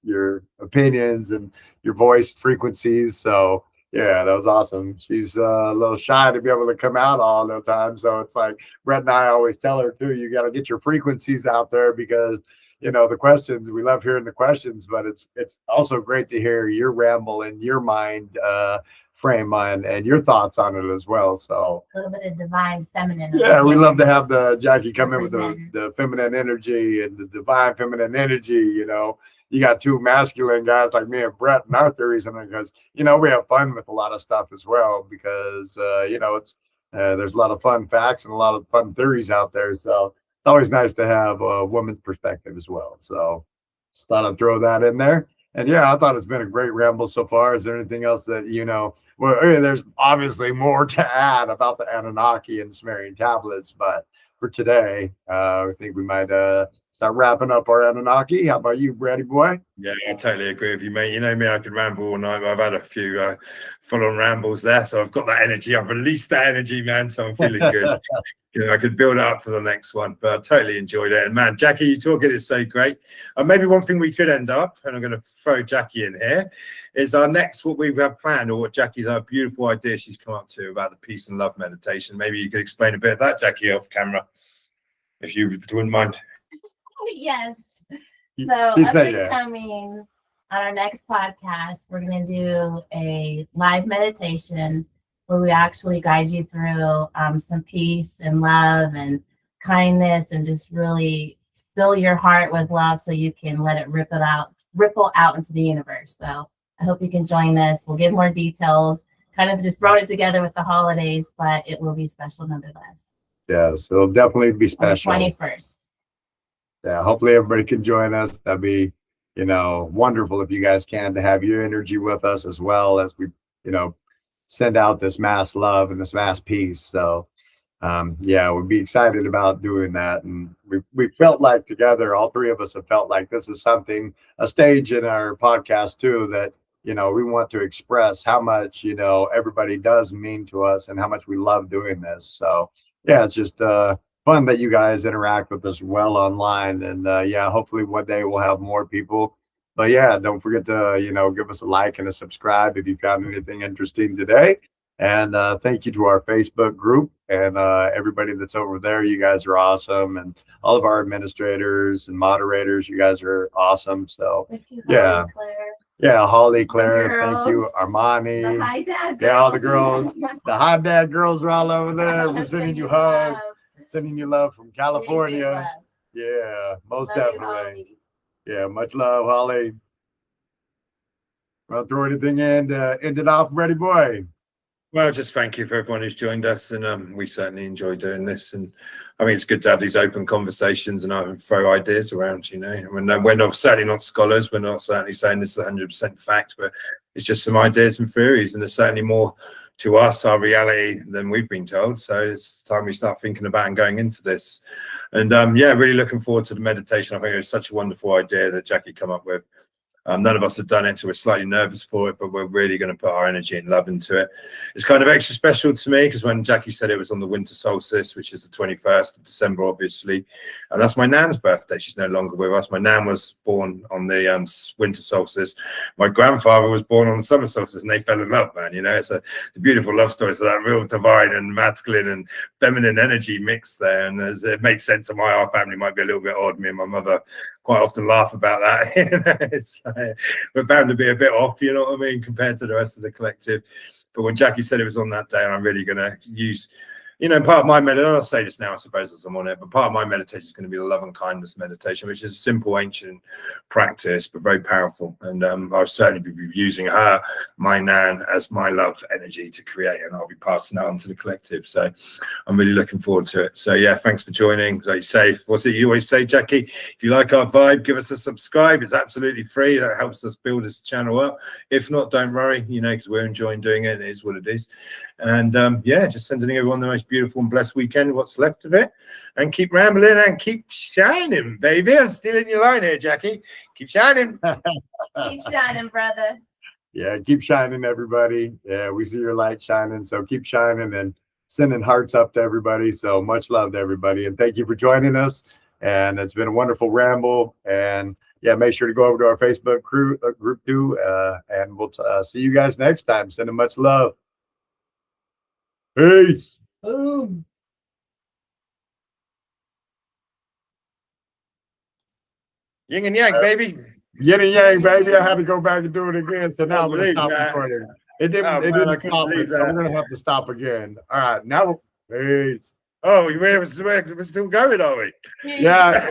your opinions and your voice frequencies. So yeah, that was awesome. She's a little shy to be able to come out all the time. So it's like Brett and I always tell her too, you got to get your frequencies out there because, you know, the questions, we love hearing the questions, but it's also great to hear your ramble and your mind frame on and your thoughts on it as well. So A little bit of divine feminine. yeah, we love to have the Jackie come in with the feminine energy and the divine feminine energy. You know, you got two masculine guys like me and Brett and our theories, and because, you know, we have fun with a lot of stuff as well because you know, it's there's a lot of fun facts and a lot of fun theories out there. So it's always nice to have a woman's perspective as well. So just thought I'd throw that in there. And yeah, I thought it's been a great ramble so far. Is there anything else that, you know, well, I mean, there's obviously more to add about the Anunnaki and Sumerian tablets, but for today, I think we might start wrapping up our Anunnaki. How about you, Brady boy? Yeah, I totally agree with you, mate. You know me, I could ramble all night, but I've had a few full-on rambles there, so I've got that energy. I've released that energy, man, so I'm feeling good. You know, I could build it up for the next one, but I totally enjoyed it. And man, Jackie, you talking is so great. Maybe one thing we could end up, and I'm going to throw Jackie in here, is our next, what we have planned, or what Jackie's our beautiful idea she's come up to about the peace and love meditation. Maybe you could explain a bit of that, Jackie, off camera, if you wouldn't mind. Yes. So up and coming on our next podcast, we're going to do a live meditation where we actually guide you through some peace and love and kindness, and just really fill your heart with love so you can let it ripple out into the universe. So I hope you can join us. We'll give more details, kind of just thrown it together with the holidays, but it will be special nonetheless. Yes, it'll definitely be special. On the 21st. Yeah, hopefully everybody can join us. That'd be, you know, wonderful if you guys can, to have your energy with us as well as we, you know, send out this mass love and this mass peace. So yeah, we'd be excited about doing that. And we felt like together, all three of us have felt like this is something, a stage in our podcast too, that, you know, we want to express how much, you know, everybody does mean to us and how much we love doing this. So yeah, it's just fun that you guys interact with us well online. And yeah, hopefully one day we'll have more people. But yeah, don't forget to, you know, give us a like and a subscribe if you found anything interesting today. And thank you to our Facebook group and everybody that's over there. You guys are awesome. And all of our administrators and moderators, you guys are awesome. So Thank you, yeah. Holly, Claire. Yeah, Holly, Claire, thank you, Armani. The Hi Dad girls. Yeah, all the girls. The Hi Dad girls are all over there. We're sending you hugs, sending you love from California. Love. Yeah, most Love you, definitely. Holly. Yeah, much love, Holly. Want to throw anything in to end it off, Ready Boy? Well, just thank you for everyone who's joined us, and we certainly enjoy doing this. And I mean, it's good to have these open conversations and throw ideas around. You know, we're not certainly not scholars. We're not certainly saying this is 100% fact, but it's just some ideas and theories, and there's certainly more to us, our reality, than we've been told. So it's time we start thinking about and going into this. And yeah, really looking forward to the meditation. I think it was such a wonderful idea that Jackie come up with. None of us have done it, so we're slightly nervous for it, but we're really going to put our energy and love into it. It's kind of extra special to me because when Jackie said it was on the winter solstice, which is the 21st of December, obviously, and that's my nan's birthday. She's no longer with us. My nan was born on the winter solstice. My grandfather was born on the summer solstice, and they fell in love, man. You know, it's a beautiful love story. So that real divine and masculine and feminine energy mix there, and it makes sense that our family might be a little bit odd. Me and my mother quite often laugh about that. It's we're bound to be a bit off, you know what I mean, compared to the rest of the collective. But when Jackie said it was on that day, I'm really going to use, you know, part of my meditation, I'll say this now, I suppose, as I'm on it, but part of my meditation is going to be the love and kindness meditation, which is a simple ancient practice, but very powerful. And I'll certainly be using her, my nan, as my love energy to create, and I'll be passing that on to the collective. So I'm really looking forward to it. So yeah, thanks for joining. Like you say, what's it you always say, Jackie? If you like our vibe, give us a subscribe. It's absolutely free. That helps us build this channel up. If not, don't worry, you know, because we're enjoying doing it. It is what it is. And yeah, just sending everyone the most beautiful and blessed weekend, what's left of it, and keep rambling and keep shining, baby. I'm stealing your line here, Jackie. Keep shining. Keep shining, brother. Yeah, keep shining, everybody. Yeah, we see your light shining, so keep shining and sending hearts up to everybody. So much love to everybody, and thank you for joining us. And it's been a wonderful ramble. And yeah, make sure to go over to our Facebook group too, and we'll see you guys next time. Sending much love. Peace. Boom. Yin and yang, baby. Yin and yang, baby. I had to go back and do it again. So now I'm going to stop that. recording. It didn't, Oh, it man, I didn't couldn't stop it. believe So that. we're going to have to stop again. All right. Now, peace. Oh, we're still going, are we? Yeah.